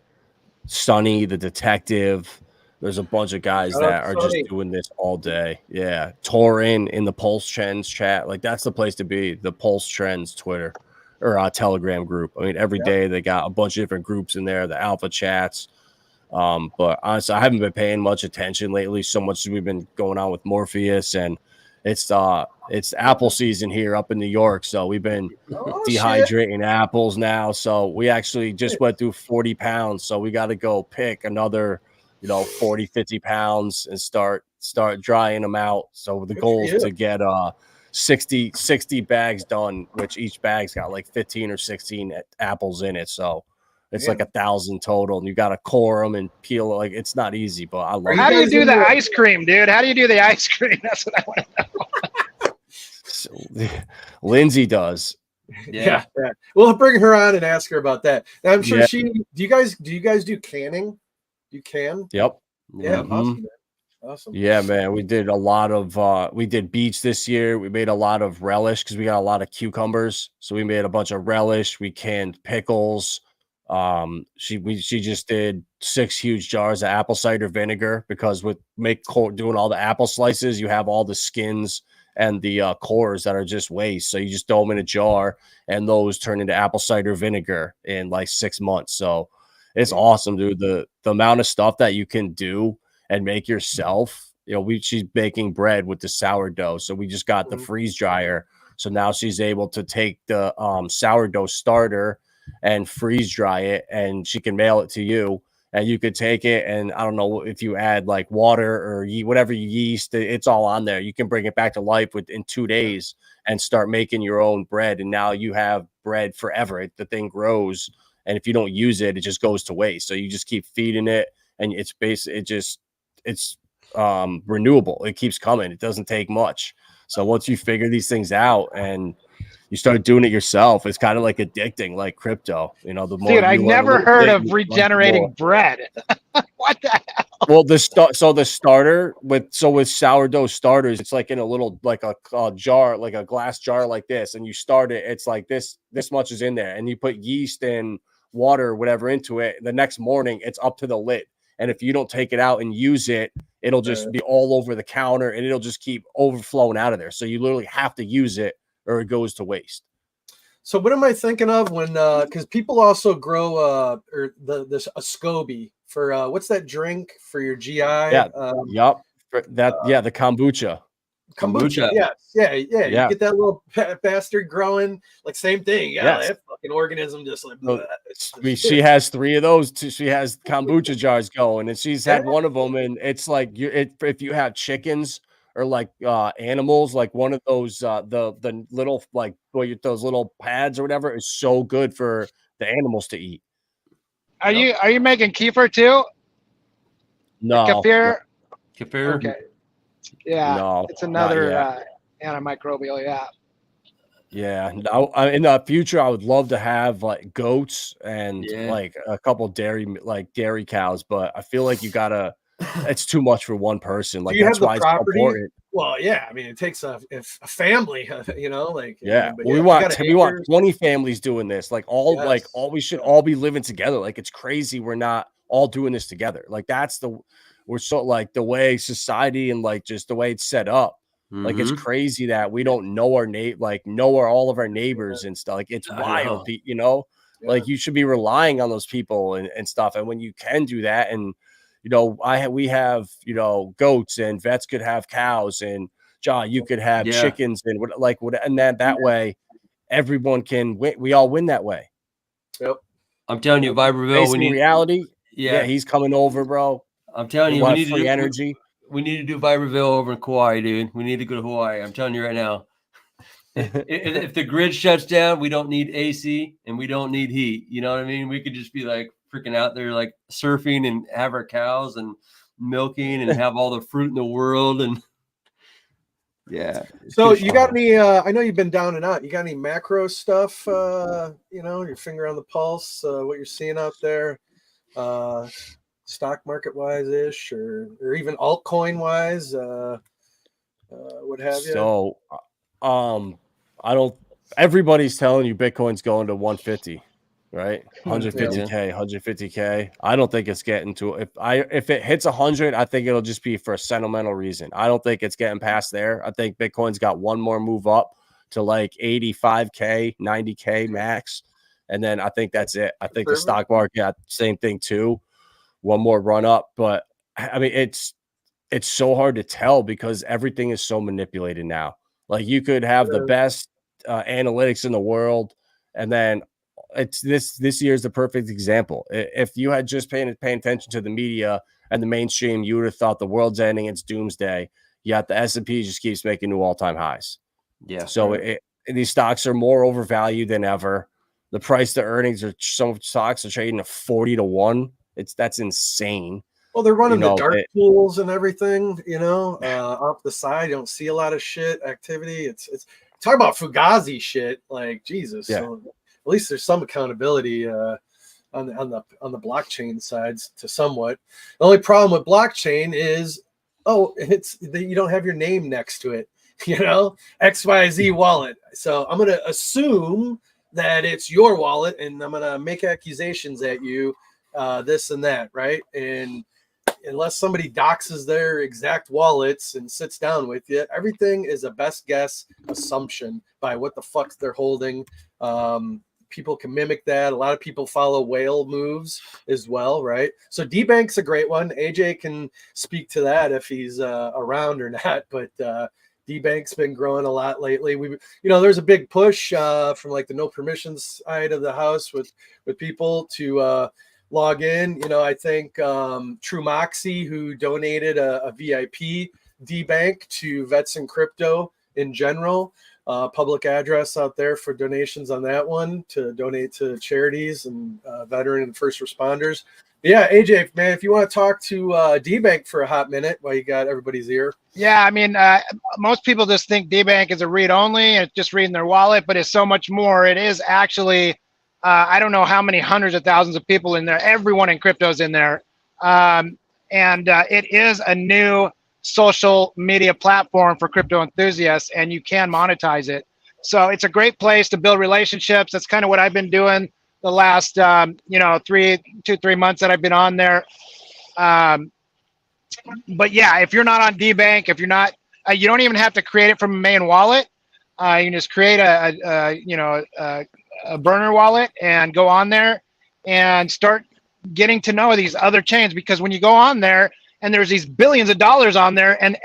Sonny the detective. There's a bunch of guys that are just doing this all day. Yeah, Torin in the Pulse Trends chat, like that's the place to be. The Pulse Trends Twitter or Telegram group. I mean, every day they got a bunch of different groups in there, the alpha chats. But honestly, I haven't been paying much attention lately. So much we've been going on with Morpheus, and it's apple season here up in New York. So we've been dehydrating apples now. So we actually just went through 40 pounds. So we got to go pick another, 40, 50 pounds and start drying them out. So the goal is to get 60 bags done, which each bag's got like 15 or 16 apples in it. So it's like 1,000 total, and you got to core them and peel it. Like, it's not easy, but I love it. How do you do the ice cream, dude? How do you do the ice cream? That's what I want to know. So, Lindsay does. Yeah. We'll bring her on and ask her about that. Now, I'm sure do you guys do canning? You can? Yep. Yeah. Awesome. Yeah, man. We did a lot of we did beets this year. We made a lot of relish because we got a lot of cucumbers. So we made a bunch of relish. We canned pickles. She just did 6 huge jars of apple cider vinegar because doing all the apple slices, you have all the skins and the cores that are just waste. So you just throw them in a jar, and those turn into apple cider vinegar in like 6 months. So it's awesome, dude. The amount of stuff that you can do and make yourself. She's baking bread with the sourdough. So we just got the freeze dryer. So now she's able to take the sourdough starter and freeze dry it, and she can mail it to you, and you could take it, and I don't know if you add like water or whatever yeast, it's all on there. You can bring it back to life in 2 days and start making your own bread, and now you have bread forever. The thing grows, and if you don't use it, it just goes to waste. So you just keep feeding it, and it's renewable. It keeps coming. It doesn't take much. So once you figure these things out and you start doing it yourself, it's kind of like addicting, like crypto. The more dude, I never heard of regenerating bread. What the hell? Well, the starter with sourdough starters, it's like in a little like a jar, like a glass jar like this, and you start it. It's like this much is in there, and you put yeast and water, whatever, into it. The next morning, it's up to the lid, and if you don't take it out and use it, it'll just be all over the counter, and it'll just keep overflowing out of there. So you literally have to use it, or it goes to waste. So what am I thinking of when because people also grow a SCOBY for what's that drink for your GI? The kombucha. Kombucha. Yes. Yeah. Yeah. You get that little bastard growing, like same thing. Yeah, Yes. that fucking organism just like. So, she has 3 of those. She has kombucha jars going, and she's had Yeah. one of them. And it's like if you have chickens or like animals, like one of those the little like those little pads or whatever is so good for the animals to eat. Are you making kefir too? No, Kefir. Kefir. Okay. Yeah. No, It's not another yet. antimicrobial. Yeah. Yeah, no, in the future, I would love to have like goats and Yeah. like a couple dairy cows, but I feel like it's too much for one person. Like Do you that's have the why it's so property? important. Well, yeah. I mean, it takes a family, like. Yeah, But well, we if you want got we want acres, 20 families doing this. Like yes. we should all be living together. Like it's crazy we're not all doing this together. Like we're so like the way society and like just the way it's set up. Like it's crazy that we don't know all of our neighbors and stuff. Like it's wild, Yeah. Like you should be relying on those people and stuff. And when you can do that, and we have goats, and vets could have cows, and John, you could have chickens, and and that way everyone can win. We all win that way. Yep. I'm telling you, Vibreville, we need reality. Yeah, he's coming over, bro. I'm telling you, we we need need to do energy. We need to do Vibreville over in Kauai, dude. We need to go to Hawaii. I'm telling you right now. If the grid shuts down, we don't need AC and we don't need heat. You know what I mean? We could just be like freaking out there, like surfing and have our cows and milking and have all the fruit in the world. And yeah. So you got any? I know you've been down and out. You got any macro stuff? Your finger on the pulse. What you're seeing out there, stock market wise ish, or even altcoin wise. What have you? So, I don't. Everybody's telling you Bitcoin's going to 150, right? 150K, 150K. I don't think it's getting to. If it hits 100, I think it'll just be for a sentimental reason. I don't think it's getting past there. I think Bitcoin's got one more move up to like 85K, 90K max, and then I think that's it. I think the stock market got the same thing too. One more run up, but I mean it's so hard to tell because everything is so manipulated now. Like you could have the best analytics in the world, and then it's this year's the perfect example. If you had just paying attention to the media and the mainstream, you would have thought the world's ending, it's doomsday. Yet the S&P just keeps making new all-time highs. Yeah. So these stocks are more overvalued than ever. The price to earnings some stocks are trading at 40 to 1. That's insane. Well, they're running the dark pools and everything, off the side. You don't see a lot of shit activity. It's talk about Fugazi shit, like Jesus. Yeah. So at least there's some accountability on the blockchain sides to somewhat. The only problem with blockchain is, it's that you don't have your name next to it. XYZ wallet. So I'm gonna assume that it's your wallet, and I'm gonna make accusations at you. This and that, right? And unless somebody doxes their exact wallets and sits down with you, everything is a best guess assumption by what the fuck they're holding. People can mimic that. A lot of people follow whale moves as well, right? So D-Bank's a great one. AJ can speak to that if he's around or not, but D-Bank's been growing a lot lately. There's a big push from like the no permissions side of the house with people to log in. I think True Moxie, who donated a VIP D-Bank to Vets and Crypto in general, public address out there for donations on that one to donate to charities and veteran and first responders. Yeah, AJ, man, if you want to talk to D-Bank for a hot minute while you got everybody's ear. Yeah, I mean, most people just think D-Bank is a read only and it's just reading their wallet, but it's so much more. It is actually I don't know how many hundreds of thousands of people in there. Everyone in crypto is in there. And it is a new social media platform for crypto enthusiasts, and you can monetize it. So it's a great place to build relationships. That's kind of what I've been doing the last, 2-3 months that I've been on there. But yeah, if you're not on D-Bank, if you're not, you don't even have to create it from a main wallet. You can just create a burner wallet and go on there and start getting to know these other chains, because when you go on there, and there's these billions of dollars on there, and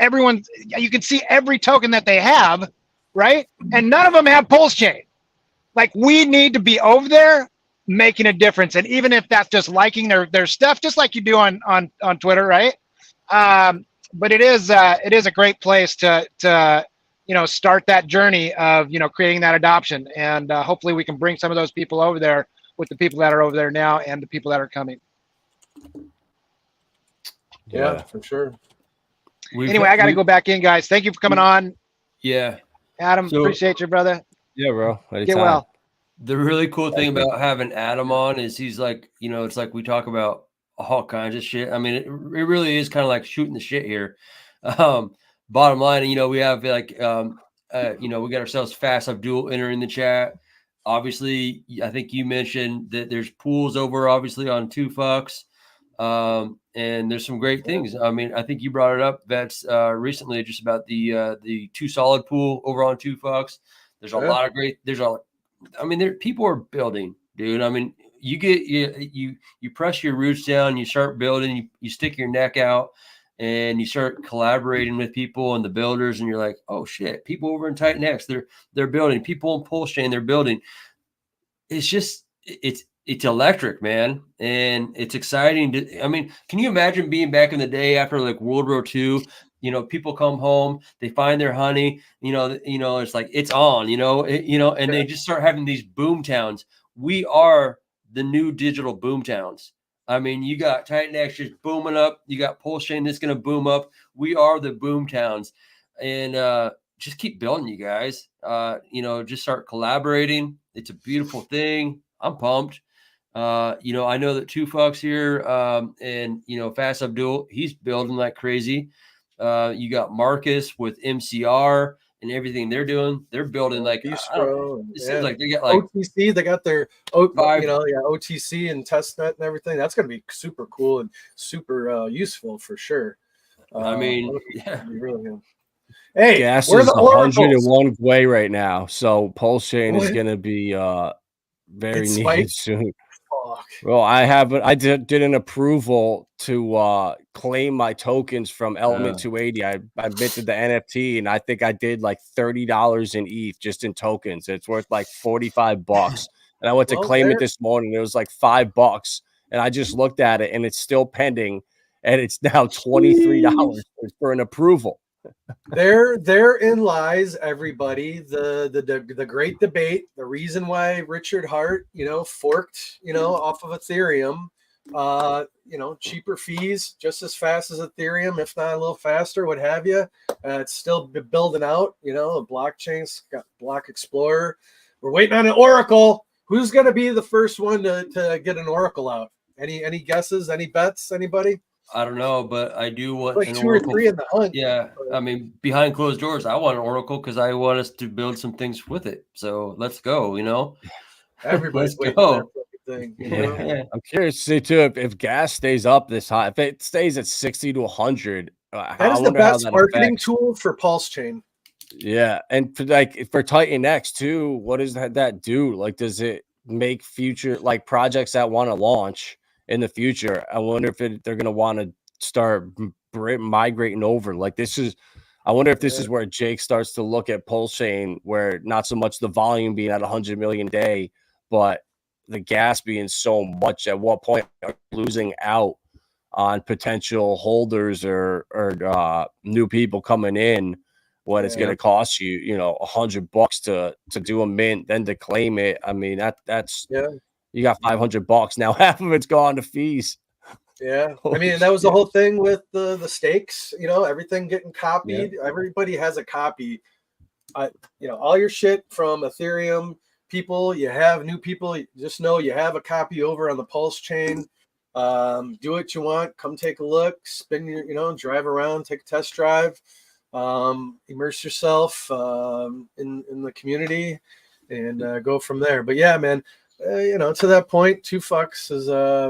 you can see every token that they have, right? And none of them have Pulsechain. Like, we need to be over there making a difference. And even if that's just liking their stuff, just like you do on Twitter, right? But it is a great place to start that journey of, creating that adoption. And hopefully we can bring some of those people over there with the people that are over there now and the people that are coming. Yeah, for sure. Anyway, I got to go back in, guys. Thank you for coming on. Yeah. Adam, appreciate you, brother. Yeah, bro. Anytime. Get well. The really cool thing about having Adam on is he's like, it's like we talk about all kinds of shit. I mean, it really is kind of like shooting the shit here. Bottom line, we have like, we got ourselves Fast Abdul entering the chat. Obviously, I think you mentioned that there's pools over, obviously, on 2Fucks. And there's some great things. I mean, I think you brought it up, Vets, recently, just about the 2 Solid pool over on 2Fucks. There's a lot of great. People are building, dude. I mean, you press your roots down, you start building, you stick your neck out, and you start collaborating with people and the builders, and you're like, oh shit, people over in TitanX, they're building. People in Pulsechain, they're building. It's just it's electric, man, and it's exciting. Can you imagine being back in the day after like World War II? People come home, they find their honey, it's like, it's on, and they just start having these boom towns. We are the new digital boom towns. I mean, you got TitanX just booming up. You got Pulsechain that's going to boom up. We are the boom towns, and just keep building, you guys. Just start collaborating. It's a beautiful thing. I'm pumped. I know that 2Fucks here, and Fast Abdul, he's building like crazy. You got Marcus with MCR and everything they're doing. They're building like Bistro. It seems like they got like OTC. They got their OTC and testnet and everything. That's going to be super cool and super useful for sure. Really. Hey, gas we're is the 101 Gwei right now, so Pulsechain is going to be very needed soon. Well, I did an approval to claim my tokens from Element 280. I minted the NFT, and I think I did like $30 in ETH just in tokens. It's worth like $45. And I went to claim it this morning. It was like $5, and I just looked at it, and it's still pending, and it's now $23 for an approval. Therein lies, everybody, the great debate, the reason why Richard Hart forked off of Ethereum, cheaper fees, just as fast as Ethereum, if not a little faster, what have you. It's still building out, a blockchain's got Block Explorer. We're waiting on an Oracle. Who's going to be the first one to get an Oracle out? Any guesses, any bets, anybody? I don't know, but I do want like an 2 Oracle. or 3 in the hunt. Yeah, I mean, behind closed doors, I want an Oracle because I want us to build some things with it. So let's go. Everybody's waiting go. for that thing. Yeah. I'm curious to see too if gas stays up this high. If it stays at 60 to 100, that is the best marketing tool for Pulsechain. Yeah, and for TitanX too, what does that do? Like, does it make future like projects that want to launch in the future? I wonder if they're going to want to start migrating over. Like, I wonder if this is where Jake starts to look at Pulsechain, where not so much the volume being at 100 million a day, but the gas being so much. At what point are you losing out on potential holders or new people coming in when it's going to cost you, $100 to do a mint, then to claim it? I mean, that's you got $500 now. Half of it's gone to fees. Yeah, I mean, that was the whole thing with the stakes. Everything getting copied. Yeah. Everybody has a copy. All your shit from Ethereum people. You have new people. Just know you have a copy over on the Pulsechain. Do what you want. Come take a look. Spin your, drive around, take a test drive. Immerse yourself in the community, and go from there. But yeah, man. To that point, 2Fucks has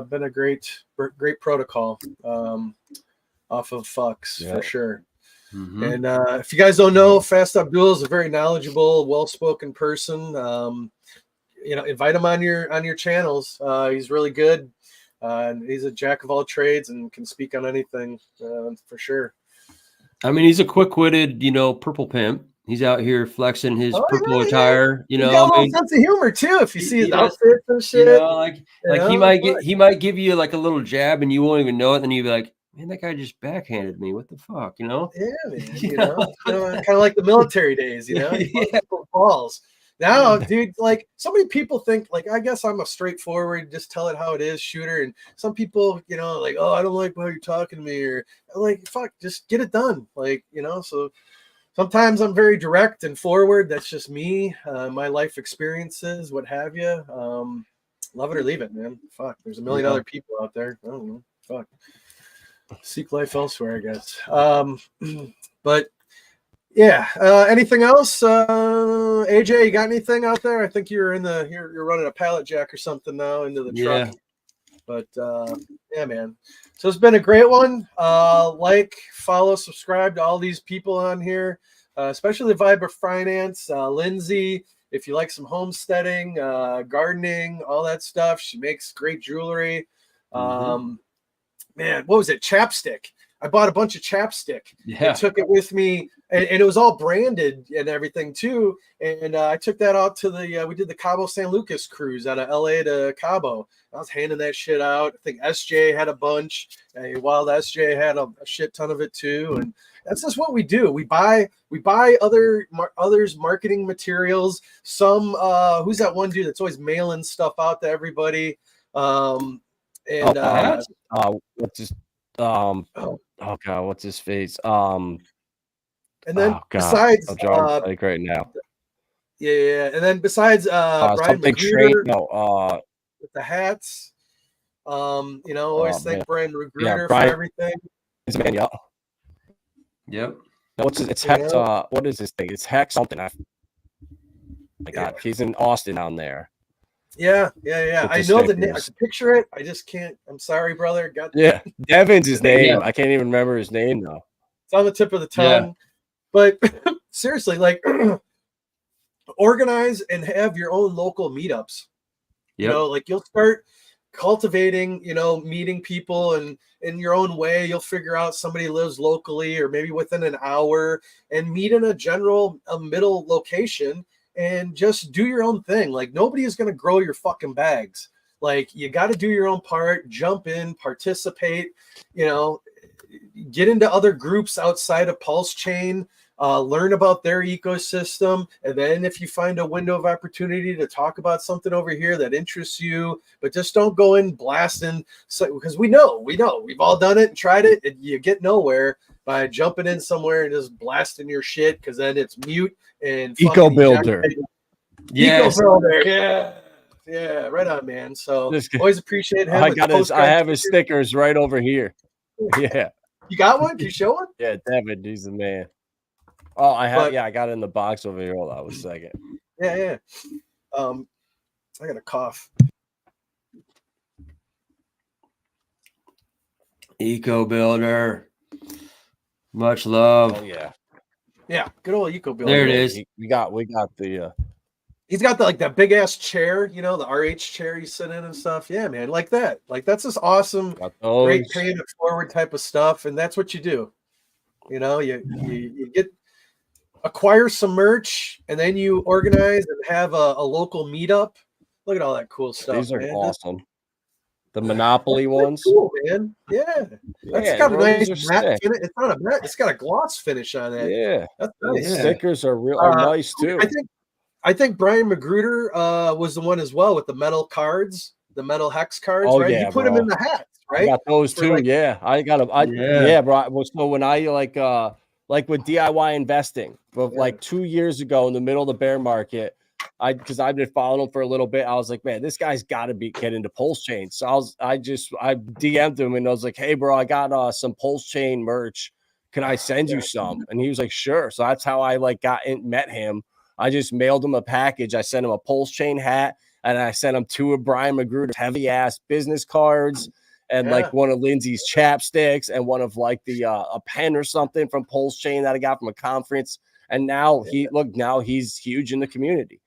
been a great protocol off of Fucks for sure. Mm-hmm. And if you guys don't know, Fast Abdul is a very knowledgeable, well-spoken person. Invite him on your channels. He's really good. And he's a jack of all trades and can speak on anything for sure. I mean, he's a quick-witted, purple pimp. He's out here flexing his purple attire. He's got a little sense of humor too. If you see his outfits and shit, he might give you like a little jab and you won't even know it. Then you'll be like, man, that guy just backhanded me. What the fuck, Yeah, man. Kind of like the military days, yeah. Balls. Now, dude, like so many people think, like, I guess I'm a straightforward, just tell it how it is shooter. And some people, like, oh, I don't like how you're talking to me, or like, fuck, just get it done. Like, so sometimes I'm very direct and forward. That's just me, my life experiences, what have you. Love it or leave it, man. Fuck, there's a million other people out there. I don't know. Fuck. Seek life elsewhere, I guess. But yeah, anything else? AJ, you got anything out there? I think you're running a pallet jack or something now into the truck. But yeah, man. So it's been a great one. Follow, subscribe to all these people on here, especially Vibra Finance, Lindsay. If you like some homesteading, gardening, all that stuff, she makes great jewelry. Man, what was it? Chapstick. I bought a bunch of chapstick and took it with me, and it was all branded and everything too. And I took that out to we did the Cabo San Lucas cruise out of LA to Cabo. I was handing that shit out. I think SJ had a bunch. Wild SJ had a shit ton of it too. And that's just what we do. We buy others' marketing materials. Some who's that one dude that's always mailing stuff out to everybody? What's his oh god, what's his face? And then besides like right now. Yeah. And then besides Brian Magruder with the hats. Always thank Brian Magruder for everything. Yep. It's Hex. What is this thing? It's Hex something. My God, he's in Austin down there. Yeah. I know the name. I can picture it. I just can't. I'm sorry, brother. Devin's his name. I can't even remember his name though. It's on the tip of the tongue. But seriously, like organize and have your own local meetups. Like you'll start cultivating, meeting people and in your own way. You'll figure out somebody lives locally or maybe within an hour and meet in a middle location. And just do your own thing. Like nobody is going to grow your fucking bags. Like you got to do your own part, jump in, participate, get into other groups outside of Pulsechain, learn about their ecosystem. And then if you find a window of opportunity to talk about something over here that interests you, but just don't go in blasting. Because we know we've all done it and tried it. And you get nowhere by jumping in somewhere and just blasting your shit, because then it's mute and Eco Builder. Eco Builder. Yeah, right on, man. So always appreciate him. I have his stickers right over here. Yeah. You got one? Can you show one? Yeah, Devin, he's the man. Oh, I got it in the box over here. Hold on a second. Yeah. I got a cough. Eco Builder. Much love. Oh yeah. Yeah, good old Eco Builder. There it is. We got the he's got that big ass chair, the RH chair you sit in and stuff. Yeah, man, like that. Like that's just awesome, great paying it forward type of stuff. And that's what you do. You acquire some merch and then you organize and have a local meetup. Look at all that cool stuff. These are awesome. The Monopoly ones. Cool, man. Yeah. That's got a nice matte finish. It's not a matte, it's got a gloss finish on it. Yeah. That's nice. The stickers are nice too. I think Brian Magruder was the one as well with the metal cards, the metal hex cards, right? Yeah, you put them in the hats, right? I got those too. I got them. Yeah, bro. So when I like with DIY investing, but like 2 years ago in the middle of the bear market, because I've been following him for a little bit, I was like, man, this guy's got to get into Pulsechain. So I DM'd him and I was like, hey, bro, I got some Pulsechain merch. Can I send you some? And he was like, sure. So that's how I met him. I just mailed him a package. I sent him a Pulsechain hat and I sent him 2 of Brian Magruder's heavy ass business cards and like one of Lindsay's chapsticks and one of a pen or something from Pulsechain that I got from a conference. And now he's huge in the community.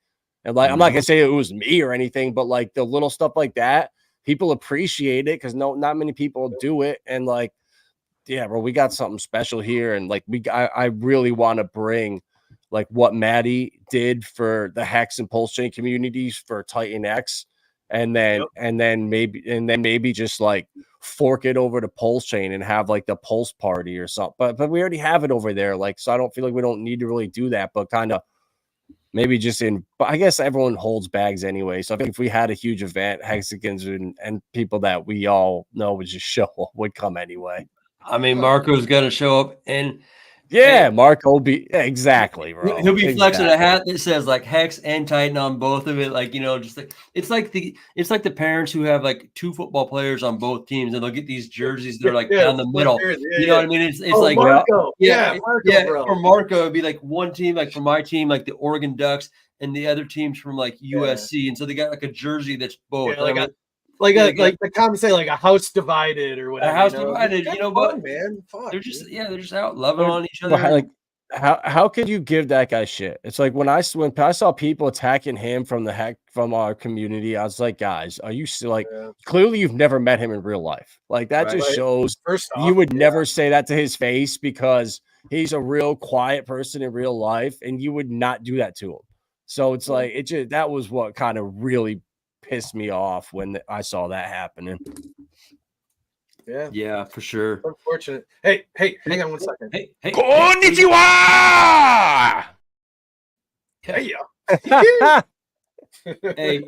And I'm not gonna say it was me or anything, but the little stuff like that, people appreciate it because not many people do it. And like, yeah, bro, we got something special here. And like, I really want to bring like what Maddie did for the Hex and Pulsechain communities for TitanX. And then maybe just like fork it over to Pulsechain and have like the Pulse party or something. But we already have it over there. Like, so I don't feel like we don't need to really do that, but kind of maybe just but I guess everyone holds bags anyway. So I think if we had a huge event, Hexicans and people that we all know would just show up, would come anyway. I mean, Marco's going to show up, and Marco will be exactly, bro. He'll be flexing a hat that says like Hex and Titan on both of it. Like, you know, just like it's like the parents who have like 2 football players on both teams, and they'll get these jerseys that are like down the middle. You know what I mean? It's like Marco. Marco, for Marco, it'd be like one team, like for my team, like the Oregon Ducks, and the other teams from like USC, and so they got like a jersey that's both. Like the comments say, like a house divided or whatever. A house divided, you know, but man, fuck, they're just out loving on each other. Like, how could you give that guy shit? It's like when I saw people attacking him from our community, I was like, guys, are you still like? Clearly, you've never met him in real life. Like that just shows. First off, you would never say that to his face because he's a real quiet person in real life, and you would not do that to him. So it's like that was what kind of really pissed me off when I saw that happening. Yeah, for sure. Unfortunate. Hey, hang on one second. Hey. Konnichiwa! Hey, hey,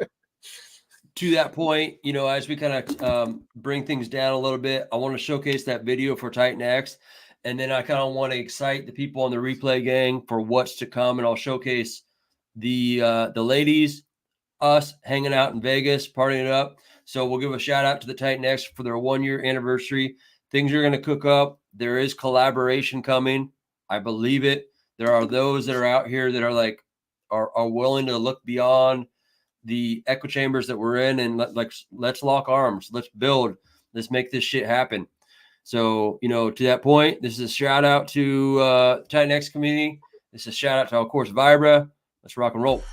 to that point, you know, as we kind of bring things down a little bit, I want to showcase that video for TitanX, and then I kind of want to excite the people on the replay gang for what's to come, and I'll showcase the ladies, us hanging out in Vegas, partying it up. So we'll give a shout out to the TitanX for their 1-year anniversary. Things are going to cook up. There is collaboration coming. I believe it. There are those that are out here that are like, are willing to look beyond the echo chambers that we're in and let's lock arms. Let's build. Let's make this shit happen. So, you know, to that point, this is a shout out to TitanX community. This is a shout out to, of course, Vibra. Let's rock and roll.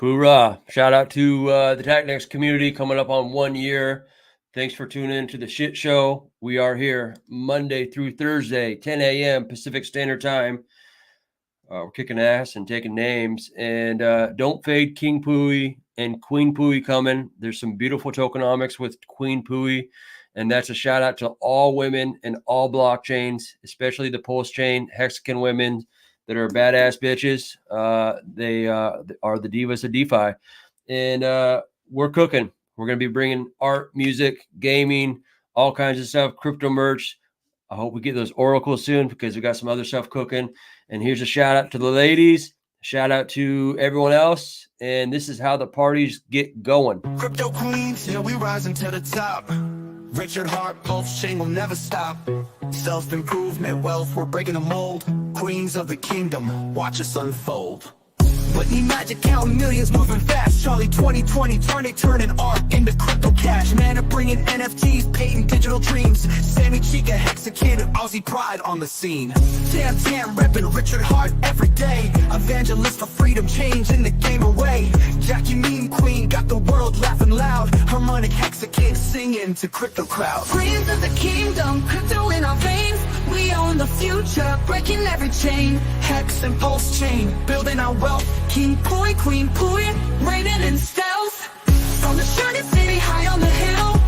Hoorah. Shout out to the TitanX community coming up on 1 year. Thanks for tuning in to the shit show. We are here Monday through Thursday, 10 a.m. Pacific Standard Time. We're kicking ass and taking names. And don't fade King Pui and Queen Pui coming. There's some beautiful tokenomics with Queen Pui. And that's a shout out to all women and all blockchains, especially the Pulsechain Hexagon women that are badass bitches. They are the divas of DeFi. And we're cooking. We're going to be bringing art, music, gaming, all kinds of stuff, crypto merch. I hope we get those oracles soon because we got some other stuff cooking. And here's a shout out to the ladies. Shout out to everyone else. And this is how the parties get going. Crypto queens, yeah, we rising to the top. Richard Hart, Pulsechain will never stop. Self-improvement, wealth, we're breaking the mold. Queens of the kingdom, watch us unfold. Whitney Magic counting millions, moving fast. Charlie 2020, turning art into crypto cash. Man, I'm bringing NFTs, painting digital dreams. Sammy Chica, Hexagon, Aussie pride on the scene. Tam, repping Richard Hart every day. Evangelist for freedom, changing the game away. Jackie Mean Queen, got the world laughing loud. Harmonic Hexagon, singing to crypto crowd. Queens of the kingdom, crypto in our veins. We own the future, breaking every chain. Hex and Pulsechain, building our wealth. King Pui, Queen Pui, reigning in stealth. From the shining city high on the hill,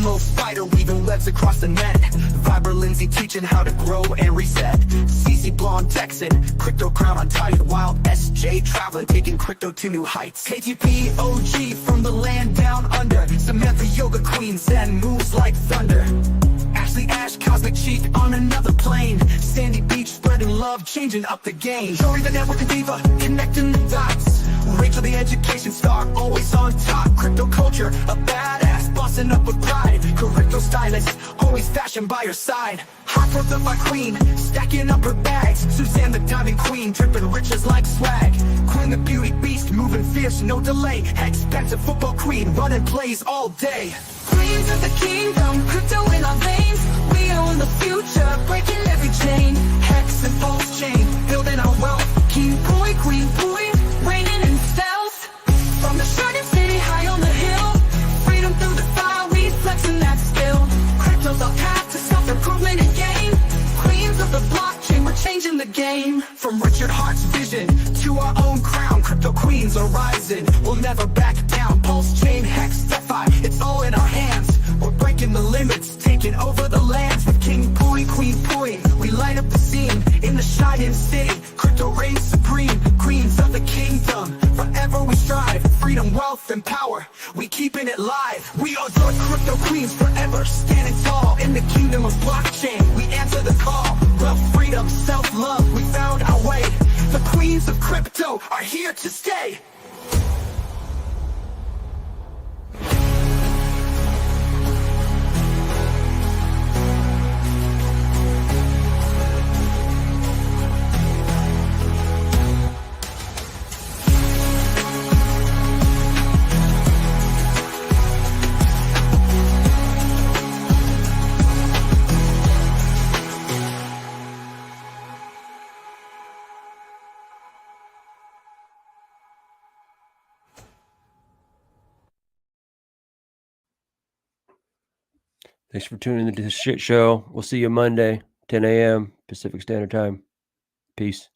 most fighter weaving webs across the net. Vibra Lindsay teaching how to grow and reset. CC Blonde Texan, crypto crown on Titan. Wild SJ traveling, taking crypto to new heights. KTP OG from the land down under. Samantha yoga queen, Zen moves like thunder. Ashley Ash, cosmic chic on another plane. Sandy Beach spreading love, changing up the game. Jory the network diva, connecting the dots. Rachel the education star, always on top. Crypto culture, a badass, bossing up with pride. Crypto stylist, always fashion by her side. Hot for the queen, stacking up her bags. Suzanne the diamond queen, dripping riches like swag. Queen the beauty beast, moving fierce, no delay. Expensive football queen, running plays all day. Queens of the kingdom, crypto in our veins. We own the future, breaking every chain. Hex and Pulsechain, building our wealth. King boy, queen boy, reigning in stealth. From the Shining city high on the hill. Freedom through the fire, we flexing that skill. crypto's our path to self-improvement and gain. Queens of the blockchain, we're changing the game. From Richard Hart's vision to our own crown, crypto queens are rising. We'll never back down. Pulsechain, Hex, DeFi, it's all in our hands. We're breaking the limits, taking over the lands. With King Pui, Queen Pui, we light up the scene in the shining city. Crypto reigns supreme, queens of the kingdom. Forever we strive, freedom, wealth, and power. We keeping it live. We are the crypto queens, forever standing tall in the kingdom of blockchain. We answer the call. Wealth, freedom, self-love, we found our way. The queens of crypto are here to stay. Thanks for tuning into this shit show. We'll see you Monday, 10 a.m. Pacific Standard Time. Peace.